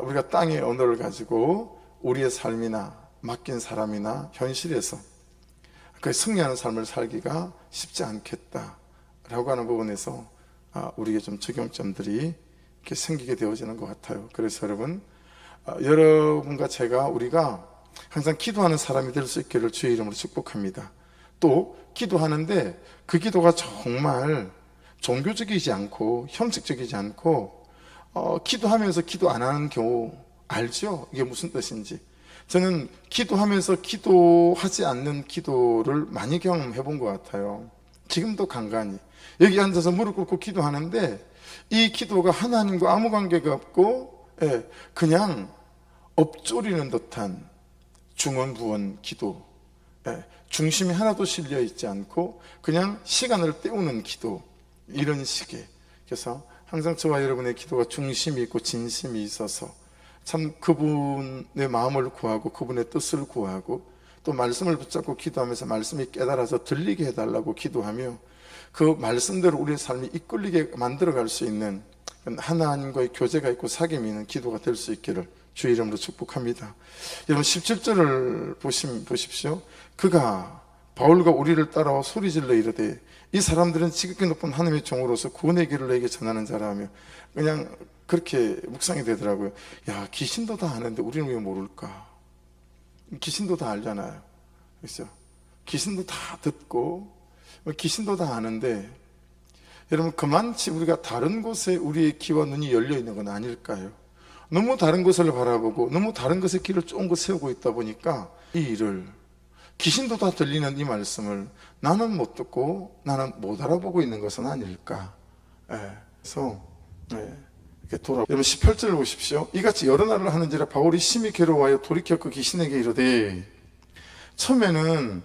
우리가 땅의 언어를 가지고 우리의 삶이나 맡긴 사람이나 현실에서 그 승리하는 삶을 살기가 쉽지 않겠다라고 하는 부분에서 우리에게 좀 적용점들이 이렇게 생기게 되어지는 것 같아요. 그래서 여러분과 우리가 항상 기도하는 사람이 될 수 있기를 주의 이름으로 축복합니다. 또 기도하는데 그 기도가 정말 종교적이지 않고 형식적이지 않고 기도하면서 기도 안 하는 경우 알죠? 이게 무슨 뜻인지. 저는 기도하면서 기도하지 않는 기도를 많이 경험해 본 것 같아요. 지금도 간간히 여기 앉아서 무릎 꿇고 기도하는데 이 기도가 하나님과 아무 관계가 없고 그냥 엎조리는 듯한 중언부언 기도, 중심이 하나도 실려 있지 않고 그냥 시간을 때우는 기도, 이런 식의. 그래서 항상 저와 여러분의 기도가 중심이 있고 진심이 있어서 참 그분의 마음을 구하고 그분의 뜻을 구하고 또 말씀을 붙잡고 기도하면서 말씀이 깨달아서 들리게 해달라고 기도하며 그 말씀대로 우리의 삶이 이끌리게 만들어갈 수 있는 하나님과의 교제가 있고 사귐이 있는 기도가 될 수 있기를 주의 이름으로 축복합니다. 여러분 17절을 보십시오. 그가 바울과 우리를 따라와 소리질러 이르되 이 사람들은 지극히 높은 하나님의 종으로서 구원의 길을 너에게 전하는 자라며 그냥 그렇게 묵상이 되더라고요. 야, 귀신도 다 아는데 우리는 왜 모를까? 귀신도 다 알잖아요. 그렇죠? 귀신도 다 듣고 귀신도 다 아는데 여러분 그만치 우리가 다른 곳에 우리의 귀와 눈이 열려 있는 건 아닐까요? 너무 다른 것을 바라보고 너무 다른 것에 귀를 쫑긋 세우고 있다 보니까 이 일을 귀신도 다 들리는 이 말씀을 나는 못 듣고 나는 못 알아보고 있는 것은 아닐까. 그래서 이렇게 여러분 18절을 보십시오. 이같이 여러 날을 하는지라 바울이 심히 괴로워하여 돌이켜 그 귀신에게 이르되, 처음에는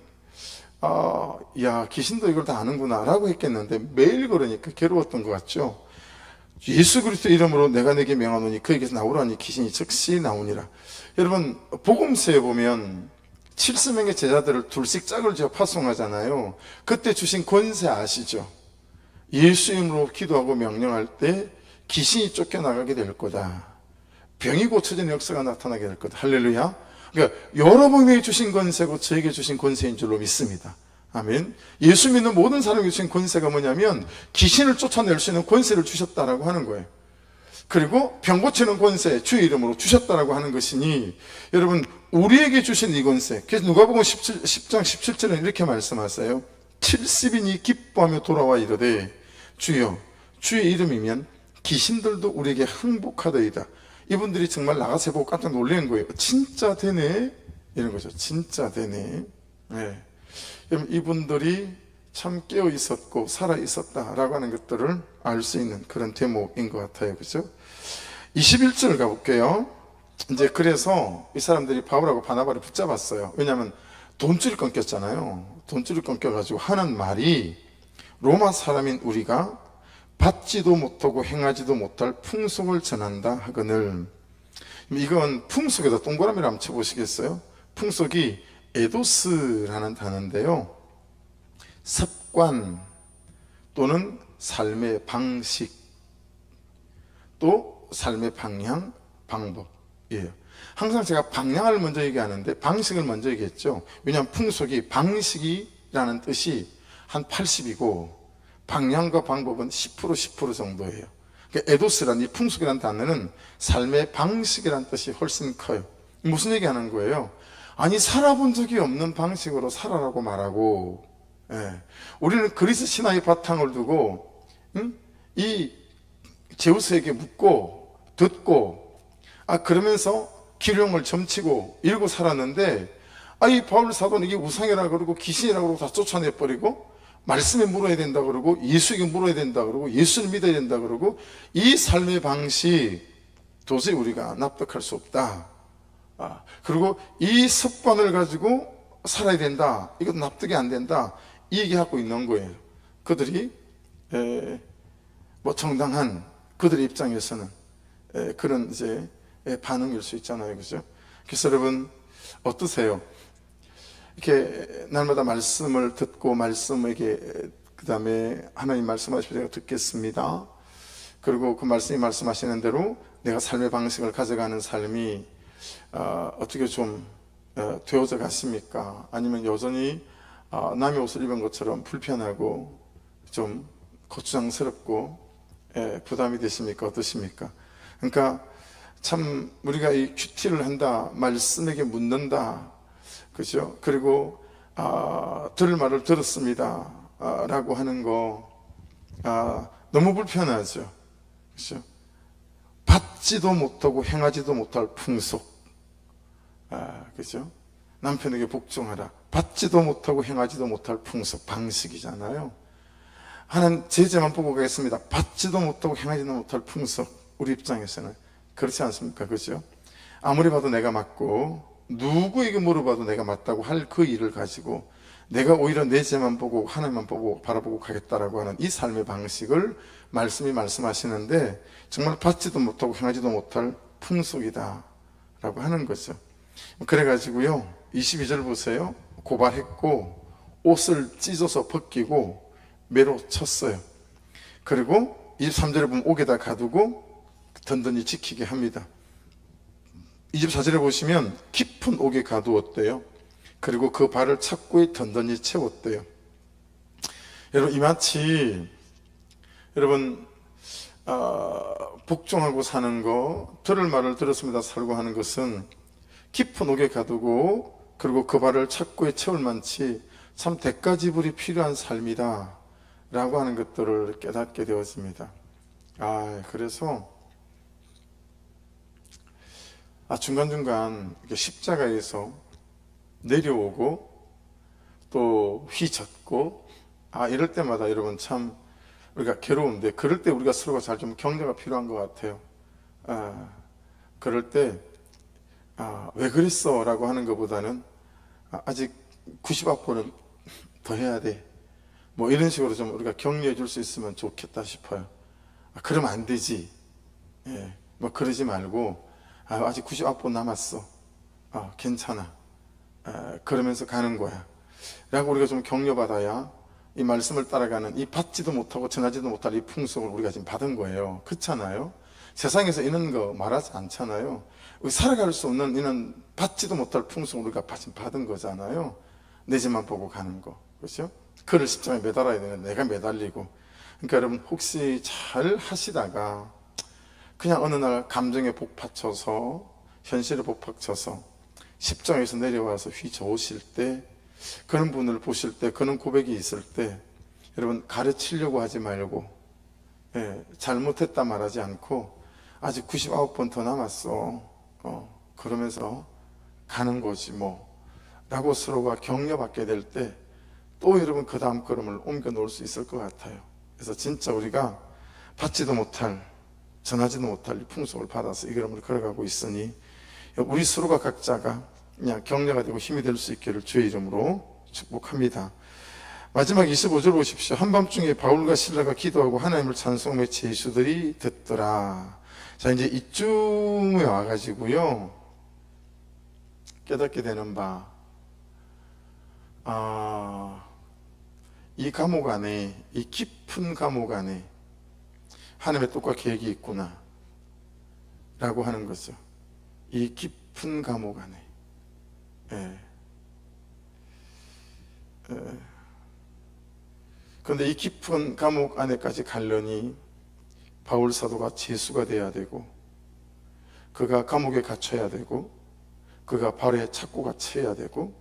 야 귀신도 이걸 다 아는구나 라고 했겠는데 매일 그러니까 괴로웠던 것 같죠. 예수 그리스도 이름으로 내가 내게 명하노니 그에게서 나오라니 귀신이 즉시 나오니라. 여러분 복음서에 보면 70명의 제자들을 둘씩 짝을 지어 파송하잖아요. 그때 주신 권세 아시죠? 예수 이름으로 기도하고 명령할 때 귀신이 쫓겨나가게 될 거다. 병이 고쳐지는 역사가 나타나게 될 거다. 할렐루야. 그러니까 여러분에게 주신 권세고 저에게 주신 권세인 줄로 믿습니다. 아멘. 예수 믿는 모든 사람에게 주신 권세가 뭐냐면 귀신을 쫓아낼 수 있는 권세를 주셨다라고 하는 거예요. 그리고 병 고치는 권세 주의 이름으로 주셨다라고 하는 것이니 여러분 우리에게 주신 이 권세. 그래서 누가복음 10장 17절은 이렇게 말씀하세요. 70인이 기뻐하며 돌아와 이르되 주여 주의 이름이면 귀신들도 우리에게 항복하더이다. 이분들이 정말 나가서 보고 깜짝 놀라는 거예요. 진짜 되네 이런 거죠. 진짜 되네. 네. 여러분 이분들이 참 깨어 있었고 살아 있었다라고 하는 것들을 알 수 있는 그런 대목인 것 같아요. 그렇죠? 21절 가볼게요. 이제 그래서 이 사람들이 바울하고 바나바를 붙잡았어요. 왜냐하면 돈줄이 끊겼잖아요. 돈줄이 끊겨가지고 하는 말이 로마 사람인 우리가 받지도 못하고 행하지도 못할 풍속을 전한다 하거늘. 이건 풍속에다 동그라미를 한번 쳐보시겠어요? 풍속이 에도스라는 단어인데요, 습관 또는 삶의 방식 또 삶의 방향, 방법이에요. 항상 제가 방향을 먼저 얘기하는데 방식을 먼저 얘기했죠. 왜냐하면 풍속이 방식이라는 뜻이 한 80이고 방향과 방법은 10% 정도예요. 그러니까 에도스라는 이 풍속이라는 단어는 삶의 방식이라는 뜻이 훨씬 커요. 무슨 얘기하는 거예요? 아니 살아본 적이 없는 방식으로 살아라고 말하고, 우리는 그리스 신화의 바탕을 두고 이 제우스에게 묻고 듣고 그러면서 기룡을 점치고 이러고 살았는데 이 바울 사도는 이게 우상이라 그러고 귀신이라 그러고 다 쫓아내버리고 말씀에 물어야 된다 그러고 예수에게 물어야 된다 그러고 예수를 믿어야 된다 그러고 이 삶의 방식 도저히 우리가 납득할 수 없다. 그리고 이 습관을 가지고 살아야 된다. 이것도 납득이 안 된다. 이 얘기하고 있는 거예요. 그들이 뭐 정당한 그들의 입장에서는 그런 이제 반응일 수 있잖아요. 그죠? 그래서 여러분 어떠세요? 이렇게 날마다 말씀을 듣고 말씀에게 그 다음에 하나님 말씀하시면 제가 듣겠습니다. 그리고 그 말씀이 말씀하시는 대로 내가 삶의 방식을 가져가는 삶이 어떻게 좀 되어져 갔습니까? 아니면 여전히 남의 옷을 입은 것처럼 불편하고 좀 거추장스럽고 부담이 되십니까? 어떠십니까? 그러니까 참 우리가 이 큐티를 한다, 말씀에게 묻는다, 그죠? 그리고 들을 말을 들었습니다 라고 하는 거 너무 불편하죠. 그죠? 받지도 못하고 행하지도 못할 풍속, 그죠? 남편에게 복종하라, 받지도 못하고 행하지도 못할 풍속, 방식이잖아요. 하나님 제재만 보고 가겠습니다. 받지도 못하고 행하지도 못할 풍속. 우리 입장에서는 그렇지 않습니까? 그죠? 아무리 봐도 내가 맞고 누구에게 물어봐도 내가 맞다고 할 그 일을 가지고 내가 오히려 내 죄만 보고 하나님만 보고 바라보고 가겠다라고 하는 이 삶의 방식을 말씀이 말씀하시는데, 정말 받지도 못하고 행하지도 못할 풍속이다 라고 하는 거죠. 그래가지고요 22절 보세요. 고발했고 옷을 찢어서 벗기고 매로 쳤어요. 그리고 23절에 보면 옥에다 가두고 든든히 지키게 합니다. 24절에 보시면 깊은 옥에 가두었대요. 그리고 그 발을 착고에 든든히 채웠대요. 여러분, 이마치 여러분 복종하고 사는 거, 들을 말을 들었습니다 살고 하는 것은 깊은 옥에 가두고 그리고 그 발을 착고에 채울 만치 참 대가지불이 필요한 삶이다 라고 하는 것들을 깨닫게 되었습니다. 그래서 중간중간 십자가에서 내려오고 또 휘젓고 이럴 때마다 여러분 참 우리가 괴로운데, 그럴 때 우리가 서로가 잘 좀 격려가 필요한 것 같아요. 그럴 때 왜 그랬어? 라고 하는 것보다는 아직 90앞보는 더 해야 돼, 뭐 이런 식으로 좀 우리가 격려해 줄 수 있으면 좋겠다 싶어요. 그러면 안 되지, 뭐 그러지 말고 아직 90앞보 남았어, 괜찮아, 그러면서 가는 거야 라고 우리가 좀 격려받아야 이 말씀을 따라가는, 이 받지도 못하고 전하지도 못할 이 풍속을 우리가 지금 받은 거예요. 그렇잖아요. 세상에서 이런 거 말하지 않잖아요. 살아갈 수 없는 이런 받지도 못할 풍속을 우리가 받은 거잖아요. 내 집만 보고 가는 거, 그렇죠? 그를 십자가에 매달아야 되는데 내가 매달리고. 그러니까 여러분, 혹시 잘 하시다가 그냥 어느 날 감정에 복받쳐서, 현실에 복받쳐서 십자가에서 내려와서 휘저으실 때, 그런 분을 보실 때, 그런 고백이 있을 때, 여러분 가르치려고 하지 말고 잘못했다 말하지 않고 아직 99번 더 남았어, 그러면서 가는 거지 뭐 라고 서로가 격려받게 될 때 또 여러분 그 다음 걸음을 옮겨 놓을 수 있을 것 같아요. 그래서 진짜 우리가 받지도 못할, 전하지도 못할 이 풍속을 받아서 이 걸음을 걸어가고 있으니 우리 서로가 각자가 그냥 격려가 되고 힘이 될 수 있기를 주의 이름으로 축복합니다. 마지막 25절 보십시오. 한밤중에 바울과 실라가 기도하고 하나님을 찬송하며 제수들이 듣더라. 자, 이제 이쯤에 와가지고요 깨닫게 되는 바, 이 감옥 안에, 이 깊은 감옥 안에 하나님의 뜻과 계획이 있구나 라고 하는 거죠. 이 깊은 감옥 안에. 그런데 이 깊은 감옥 안에까지 가려니 바울 사도가 제수가 돼야 되고, 그가 감옥에 갇혀야 되고, 그가 발에 착고가 채야 되고,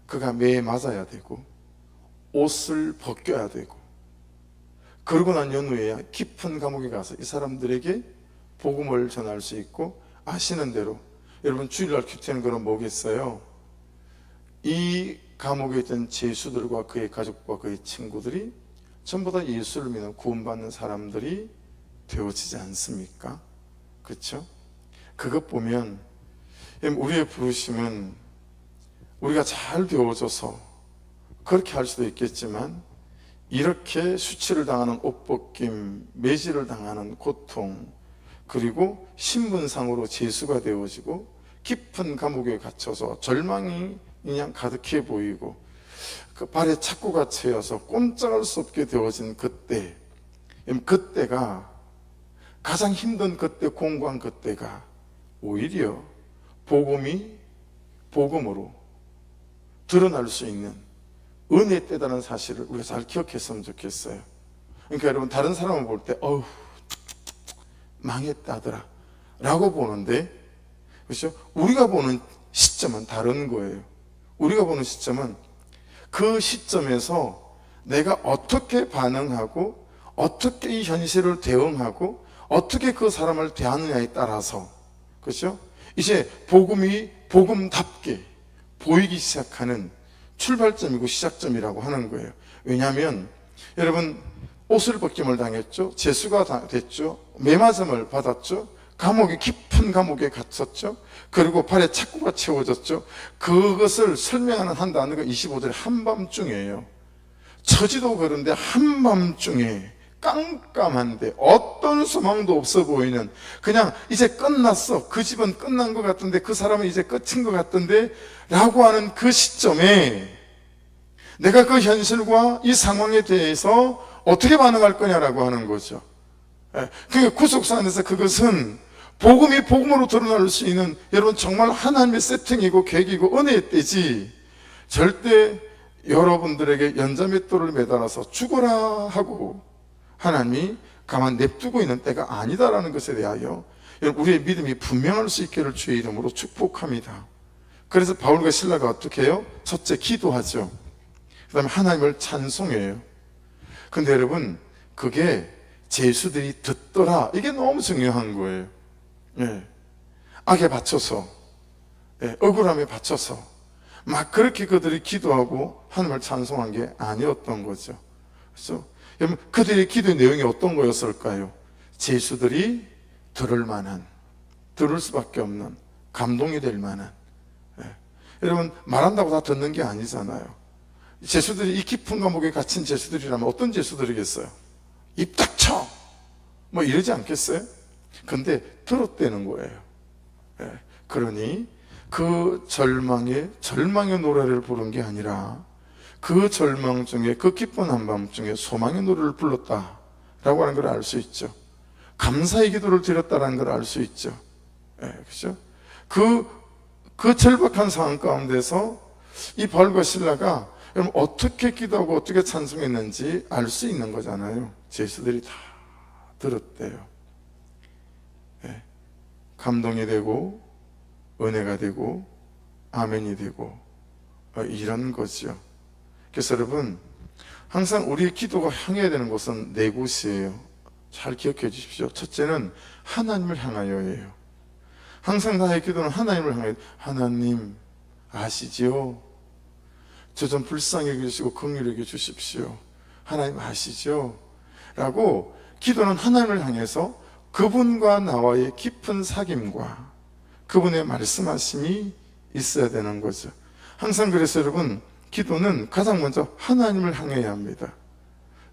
그가 매에 맞아야 되고, 옷을 벗겨야 되고, 그러고 난 연후에야 깊은 감옥에 가서 이 사람들에게 복음을 전할 수 있고, 아시는 대로 여러분 주일날 큐티하는 거는 뭐겠어요? 이 감옥에 있던 제수들과 그의 가족과 그의 친구들이 전부 다 예수를 믿는 구원받는 사람들이 되어지지 않습니까? 그렇죠? 그것 보면 우리의 부르심은 우리가 잘 되어져서 그렇게 할 수도 있겠지만, 이렇게 수치를 당하는 옷벗김, 매질을 당하는 고통, 그리고 신분상으로 제수가 되어지고 깊은 감옥에 갇혀서 절망이 그냥 가득해 보이고 그 발에 착고가 채여서 꼼짝할 수 없게 되어진 그때, 그때가 가장 힘든 그때, 공고한 그때가 오히려 복음이 복음으로 드러날 수 있는 은혜의 때라는 사실을 우리가 잘 기억했으면 좋겠어요. 그러니까 여러분, 다른 사람을 볼 때 어휴 망했다더라 라고 보는데, 그렇죠? 우리가 보는 시점은 다른 거예요. 우리가 보는 시점은 그 시점에서 내가 어떻게 반응하고 어떻게 이 현실을 대응하고 어떻게 그 사람을 대하느냐에 따라서, 그렇죠? 이제 복음이 복음답게 보이기 시작하는 출발점이고 시작점이라고 하는 거예요. 왜냐하면 여러분, 옷을 벗김을 당했죠. 재수가 됐죠. 매맞음을 받았죠. 감옥에, 깊은 감옥에 갇혔죠. 그리고 발에 착고가 채워졌죠. 그것을 설명하는 한 단어가 25절에 한밤중이에요. 처지도 그런데 한밤중에 깜깜한데 어떤 소망도 없어 보이는, 그냥 이제 끝났어, 그 집은 끝난 것 같은데, 그 사람은 이제 끝인 것 같은데 라고 하는 그 시점에 내가 그 현실과 이 상황에 대해서 어떻게 반응할 거냐라고 하는 거죠. 그러니까 구속사 안에서 그것은 복음이 복음으로 드러날 수 있는, 여러분, 정말 하나님의 세팅이고 계획이고 은혜의 때지, 절대 여러분들에게 연자맷돌을 매달아서 죽어라 하고 하나님이 가만 냅두고 있는 때가 아니다라는 것에 대하여 우리의 믿음이 분명할 수 있기를 주의 이름으로 축복합니다. 그래서 바울과 실라가 어떻게 해요? 첫째, 기도하죠. 그 다음에 하나님을 찬송해요. 근데 여러분, 그게 제수들이 듣더라, 이게 너무 중요한 거예요. 예. 악에 받쳐서, 예, 억울함에 받쳐서 막 그렇게 그들이 기도하고 하나님을 찬송한 게 아니었던 거죠. 그래서 여러분, 그들의 기도의 내용이 어떤 거였을까요? 제수들이 들을 만한, 들을 수밖에 없는, 감동이 될 만한. 예. 여러분, 말한다고 다 듣는 게 아니잖아요. 제수들이 이 깊은 감옥에 갇힌 제수들이라면 어떤 제수들이겠어요? 입 닥쳐! 뭐 이러지 않겠어요? 근데 들었다는 거예요. 예. 그러니 그 절망의 노래를 부른 게 아니라 그 절망 중에, 그 기쁜 한밤중에 소망의 노래를 불렀다라고 하는 걸 알 수 있죠. 감사의 기도를 드렸다라는 걸 알 수 있죠. 예, 그렇죠? 그 절박한 상황 가운데서 이 바울과 실라가 여러분 어떻게 기도하고 어떻게 찬송했는지 알 수 있는 거잖아요. 제수들이 다 들었대요. 예, 감동이 되고 은혜가 되고 아멘이 되고 이런 거죠. 그래서 여러분, 항상 우리의 기도가 향해야 되는 곳은 네 곳이에요. 잘 기억해 주십시오. 첫째는 하나님을 향하여예요. 항상 나의 기도는 하나님을 향하여, 하나님 아시지요? 저 좀 불쌍히 여기시고 긍휼히 여겨 주십시오. 하나님 아시죠? 라고 기도는 하나님을 향해서 그분과 나와의 깊은 사귐과 그분의 말씀하심이 있어야 되는 거죠. 항상 그래서 여러분, 기도는 가장 먼저 하나님을 향해야 합니다.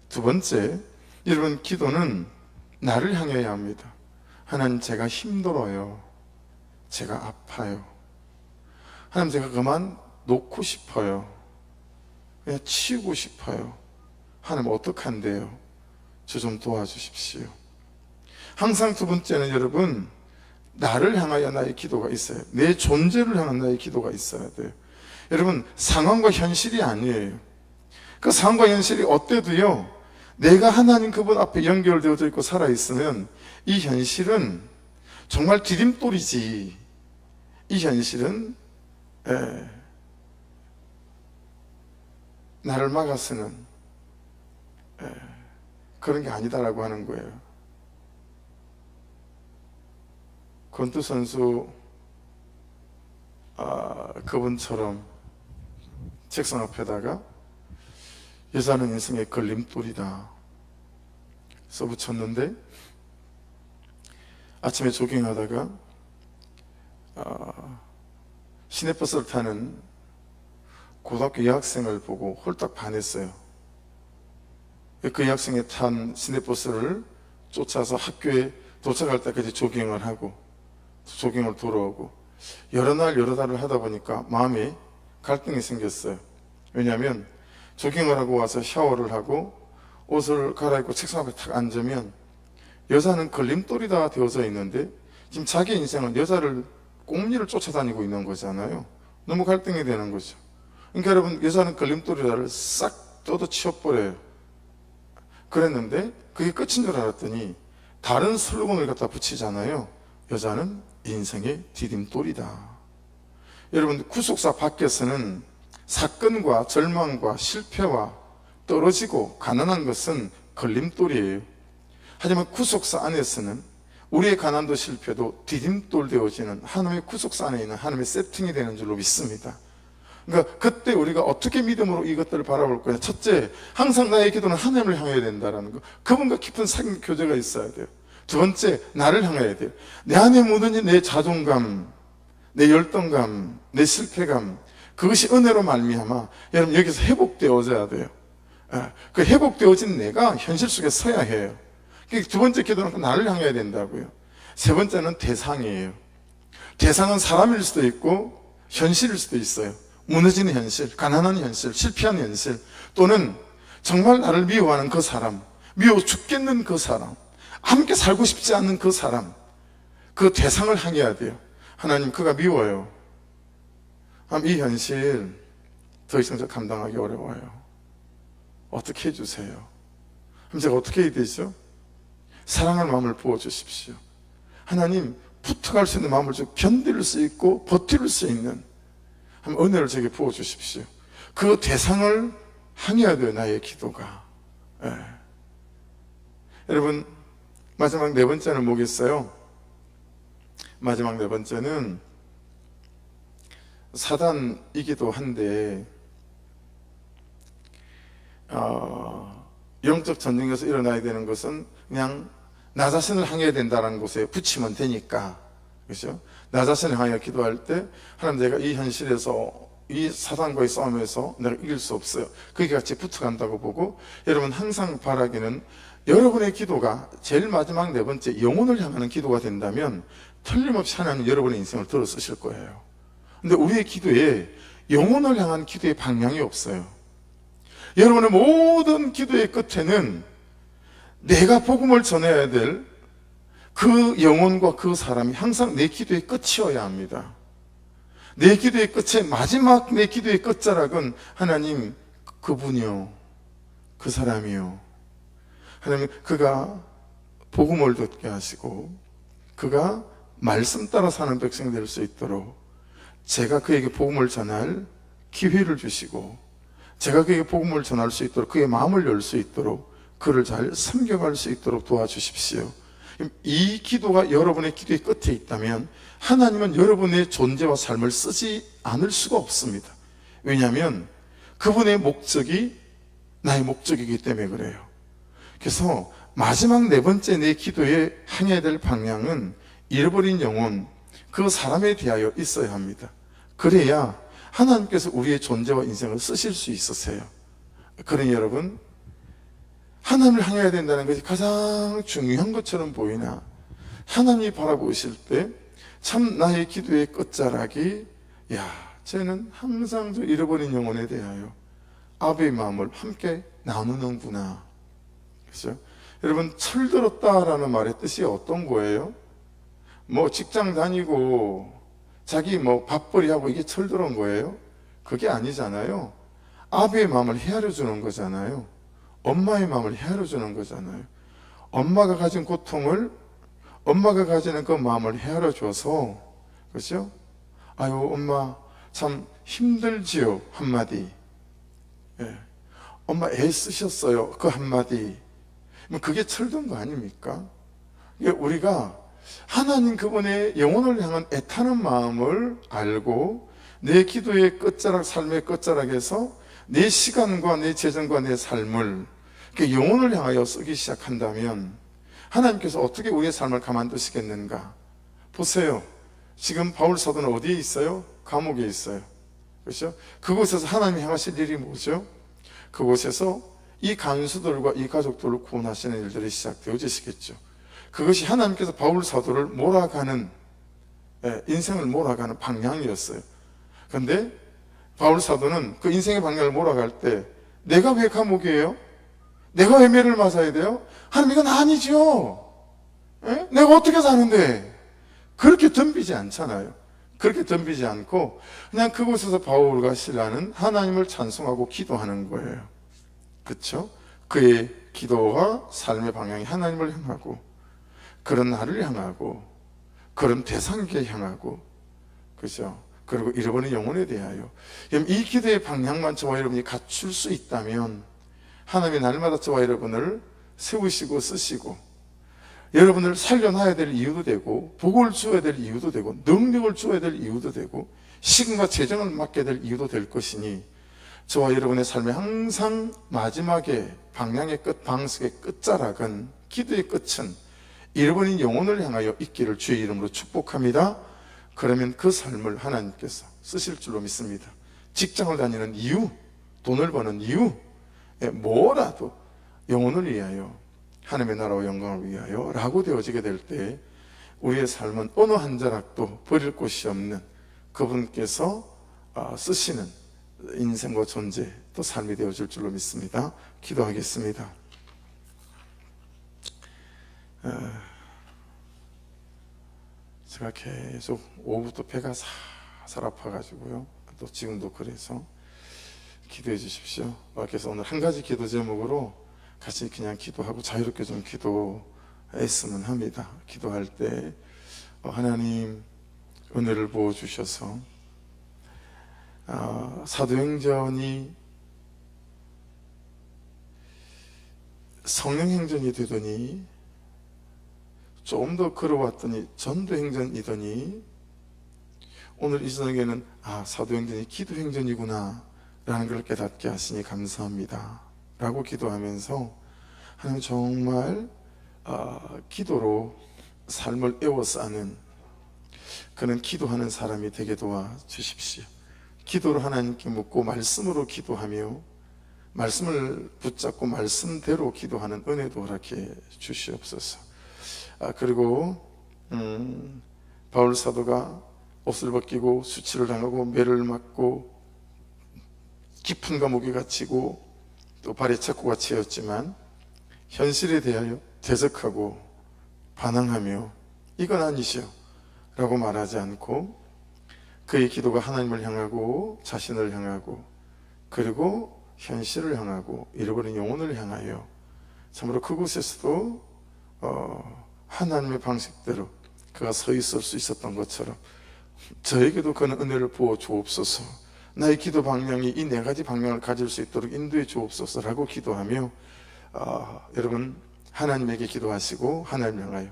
두 번째, 여러분, 기도는 나를 향해야 합니다. 하나님, 제가 힘들어요. 제가 아파요. 하나님, 제가 그만 놓고 싶어요. 그냥 치우고 싶어요. 하나님, 어떡한데요? 저 좀 도와주십시오. 항상 두 번째는 여러분, 나를 향하여 나의 기도가 있어요. 내 존재를 향한 나의 기도가 있어야 돼요. 여러분, 상황과 현실이 아니에요. 그 상황과 현실이 어때도요, 내가 하나님 그분 앞에 연결되어져 있고 살아있으면 이 현실은 정말 디딤돌이지, 이 현실은 나를 막아서는 그런 게 아니다라고 하는 거예요. 권투 선수 그분처럼 책상 앞에다가 여자는 인생의 걸림돌이다 써붙였는데, 아침에 조깅하다가 시내버스를 타는 고등학교 여학생을 보고 홀딱 반했어요. 그 여학생이 탄 시내버스를 쫓아서 학교에 도착할 때까지 조깅을 하고 조깅을 돌아오고 여러 달을 하다 보니까 마음에 갈등이 생겼어요. 왜냐하면 조깅을 하고 와서 샤워를 하고 옷을 갈아입고 책상 앞에 탁 앉으면 여자는 걸림돌이다 되어져 있는데 지금 자기 인생은 여자를 꽁리를 쫓아다니고 있는 거잖아요. 너무 갈등이 되는 거죠. 그러니까 여러분, 여자는 걸림돌이다를 싹 뜯어치워버려요. 그랬는데 그게 끝인 줄 알았더니 다른 슬로건을 갖다 붙이잖아요. 여자는 인생의 디딤돌이다. 여러분, 구속사 밖에서는 사건과 절망과 실패와 떨어지고 가난한 것은 걸림돌이에요. 하지만 구속사 안에서는 우리의 가난도 실패도 디딤돌 되어지는 하나님의 구속사 안에 있는 하나님의 세팅이 되는 줄로 믿습니다. 그러니까 그때 우리가 어떻게 믿음으로 이것들을 바라볼 거냐. 첫째, 항상 나의 기도는 하나님을 향해야 된다는 거. 그분과 깊은 사귐 교제가 있어야 돼요. 두 번째, 나를 향해야 돼요. 내 안에 묻은 내 자존감, 내 열등감, 내 실패감, 그것이 은혜로 말미암아 여러분 여기서 회복되어져야 돼요. 그 회복되어진 내가 현실 속에 서야 해요. 두 번째 기도는 나를 향해야 된다고요. 세 번째는 대상이에요. 대상은 사람일 수도 있고 현실일 수도 있어요. 무너지는 현실, 가난한 현실, 실패한 현실, 또는 정말 나를 미워하는 그 사람, 미워 죽겠는 그 사람, 함께 살고 싶지 않는 그 사람, 그 대상을 향해야 돼요. 하나님, 그가 미워요. 이 현실 더 이상 저 감당하기 어려워요. 어떻게 해주세요? 그럼 제가 어떻게 해야 되죠? 사랑할 마음을 부어주십시오. 하나님, 붙어갈 수 있는 마음을 좀 견딜 수 있고 버틸 수 있는 은혜를 제게 부어주십시오. 그 대상을 향해야 돼요, 나의 기도가. 여러분, 마지막 네 번째는 뭐겠어요? 마지막 네 번째는 사단이기도 한데, 영적 전쟁에서 일어나야 되는 것은 그냥 나 자신을 향해야 된다는 곳에 붙이면 되니까, 그렇죠? 나 자신을 향해 기도할 때 하나님, 내가 이 현실에서 이 사단과의 싸움에서 내가 이길 수 없어요. 그게 같이 붙어간다고 보고, 여러분 항상 바라기는 여러분의 기도가 제일 마지막 네 번째 영혼을 향하는 기도가 된다면 틀림없이 하나님 여러분의 인생을 들어 쓰실 거예요. 근데 우리의 기도에 영혼을 향한 기도의 방향이 없어요. 여러분의 모든 기도의 끝에는 내가 복음을 전해야 될 그 영혼과 그 사람이 항상 내 기도의 끝이어야 합니다. 내 기도의 끝에 마지막 내 기도의 끝자락은 하나님, 그분이요, 그 사람이요, 하나님, 그가 복음을 듣게 하시고 그가 말씀 따라 사는 백성이 될 수 있도록 제가 그에게 복음을 전할 기회를 주시고, 제가 그에게 복음을 전할 수 있도록 그의 마음을 열 수 있도록 그를 잘 섬겨갈 수 있도록 도와주십시오. 이 기도가 여러분의 기도의 끝에 있다면 하나님은 여러분의 존재와 삶을 쓰지 않을 수가 없습니다. 왜냐하면 그분의 목적이 나의 목적이기 때문에 그래요. 그래서 마지막 네 번째 내 기도에 향해야 될 방향은 잃어버린 영혼, 그 사람에 대하여 있어야 합니다. 그래야 하나님께서 우리의 존재와 인생을 쓰실 수 있으세요. 그러니 여러분, 하나님을 향해야 된다는 것이 가장 중요한 것처럼 보이나 하나님이 바라보실 때 참 나의 기도의 끝자락이, 야, 쟤는 항상 저 잃어버린 영혼에 대하여 아버의 마음을 함께 나누는구나. 그렇죠? 여러분, 철들었다라는 말의 뜻이 어떤 거예요? 뭐 직장 다니고 자기 뭐 밥벌이 하고 이게 철들은 거예요? 그게 아니잖아요. 아버의 마음을 헤아려 주는 거잖아요. 엄마의 마음을 헤아려 주는 거잖아요. 엄마가 가진 고통을, 엄마가 가지는 그 마음을 헤아려 줘서, 그렇죠? 아유, 엄마 참 힘들지요, 한마디. 엄마 애쓰셨어요, 그 한마디. 그게 철든 거 아닙니까? 우리가 하나님 그분의 영혼을 향한 애타는 마음을 알고 내 기도의 끝자락, 삶의 끝자락에서 내 시간과 내 재정과 내 삶을 영혼을 향하여 쓰기 시작한다면 하나님께서 어떻게 우리의 삶을 가만두시겠는가? 보세요. 지금 바울 사도는 어디에 있어요? 감옥에 있어요. 그렇죠? 그곳에서 하나님이 행하실 일이 뭐죠? 그곳에서 이 간수들과 이 가족들을 구원하시는 일들이 시작되어지시겠죠. 그것이 하나님께서 바울 사도를 몰아가는, 인생을 몰아가는 방향이었어요. 그런데 바울 사도는 그 인생의 방향을 몰아갈 때 내가 왜 감옥이에요? 내가 왜 매를 맞아야 돼요? 하나님, 이건 아니죠. 에? 내가 어떻게 사는데? 그렇게 덤비지 않잖아요. 그렇게 덤비지 않고 그냥 그곳에서 바울과 실라는 하나님을 찬송하고 기도하는 거예요. 그렇죠? 그의 기도와 삶의 방향이 하나님을 향하고, 그런 나를 향하고, 그런 대상에게 향하고, 그죠? 그리고 잃어버린 영혼에 대하여. 이 기도의 방향만 저와 여러분이 갖출 수 있다면 하나님이 날마다 저와 여러분을 세우시고 쓰시고, 여러분을 살려놔야 될 이유도 되고, 복을 주어야 될 이유도 되고, 능력을 주어야 될 이유도 되고, 시간과 재정을 맡게 될 이유도 될 것이니, 저와 여러분의 삶의 항상 마지막에 방향의 끝, 방식의 끝자락은, 기도의 끝은 잃어버린 영혼을 향하여 있기를 주의 이름으로 축복합니다. 그러면 그 삶을 하나님께서 쓰실 줄로 믿습니다. 직장을 다니는 이유, 돈을 버는 이유, 뭐라도 영혼을 위하여, 하나님의 나라와 영광을 위하여 라고 되어지게 될 때 우리의 삶은 어느 한 자락도 버릴 곳이 없는 그분께서 쓰시는 인생과 존재, 또 삶이 되어질 줄로 믿습니다. 기도하겠습니다. 제가 계속 오후부터 배가 살살 아파가지고요, 또 지금도 그래서 기도해 주십시오. 그래서 오늘 한 가지 기도 제목으로 같이 그냥 기도하고 자유롭게 좀 기도했으면 합니다. 기도할 때 하나님 은혜를 부어주셔서 사도행전이 성령행전이 되더니, 좀 더 걸어왔더니 전도행전이더니, 오늘 이 저녁에는 사도행전이 기도행전이구나 라는 걸 깨닫게 하시니 감사합니다 라고 기도하면서, 하나님 정말 기도로 삶을 에워싸는 그는 기도하는 사람이 되게 도와주십시오. 기도로 하나님께 묻고 말씀으로 기도하며 말씀을 붙잡고 말씀대로 기도하는 은혜도 허락해 주시옵소서. 그리고 바울 사도가 옷을 벗기고 수치를 당하고 매를 맞고 깊은 감옥에 갇히고 또 발에 착고가 채였지만 현실에 대하여 대적하고 반항하며 이건 아니시오 라고 말하지 않고, 그의 기도가 하나님을 향하고 자신을 향하고 그리고 현실을 향하고 잃어버린 영혼을 향하여 참으로 그곳에서도 하나님의 방식대로 그가 서 있을 수 있었던 것처럼 저에게도 그런 은혜를 부어 주옵소서. 나의 기도 방향이 이 네 가지 방향을 가질 수 있도록 인도해 주옵소서라고 기도하며, 여러분 하나님에게 기도하시고 하나님을 향하여,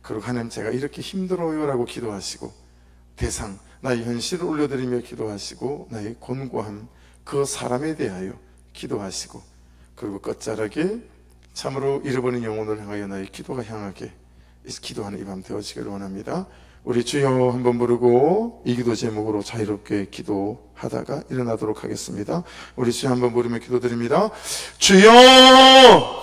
그리고 하나님 제가 이렇게 힘들어요 라고 기도하시고, 대상 나의 현실을 올려드리며 기도하시고, 나의 곤고함 그 사람에 대하여 기도하시고, 그리고 끝자락에 참으로 잃어버린 영혼을 향하여 나의 기도가 향하게 기도하는 이 밤 되어지기를 원합니다. 우리 주여 한번 부르고 이 기도 제목으로 자유롭게 기도하다가 일어나도록 하겠습니다. 우리 주여 한번 부르며 기도드립니다. 주여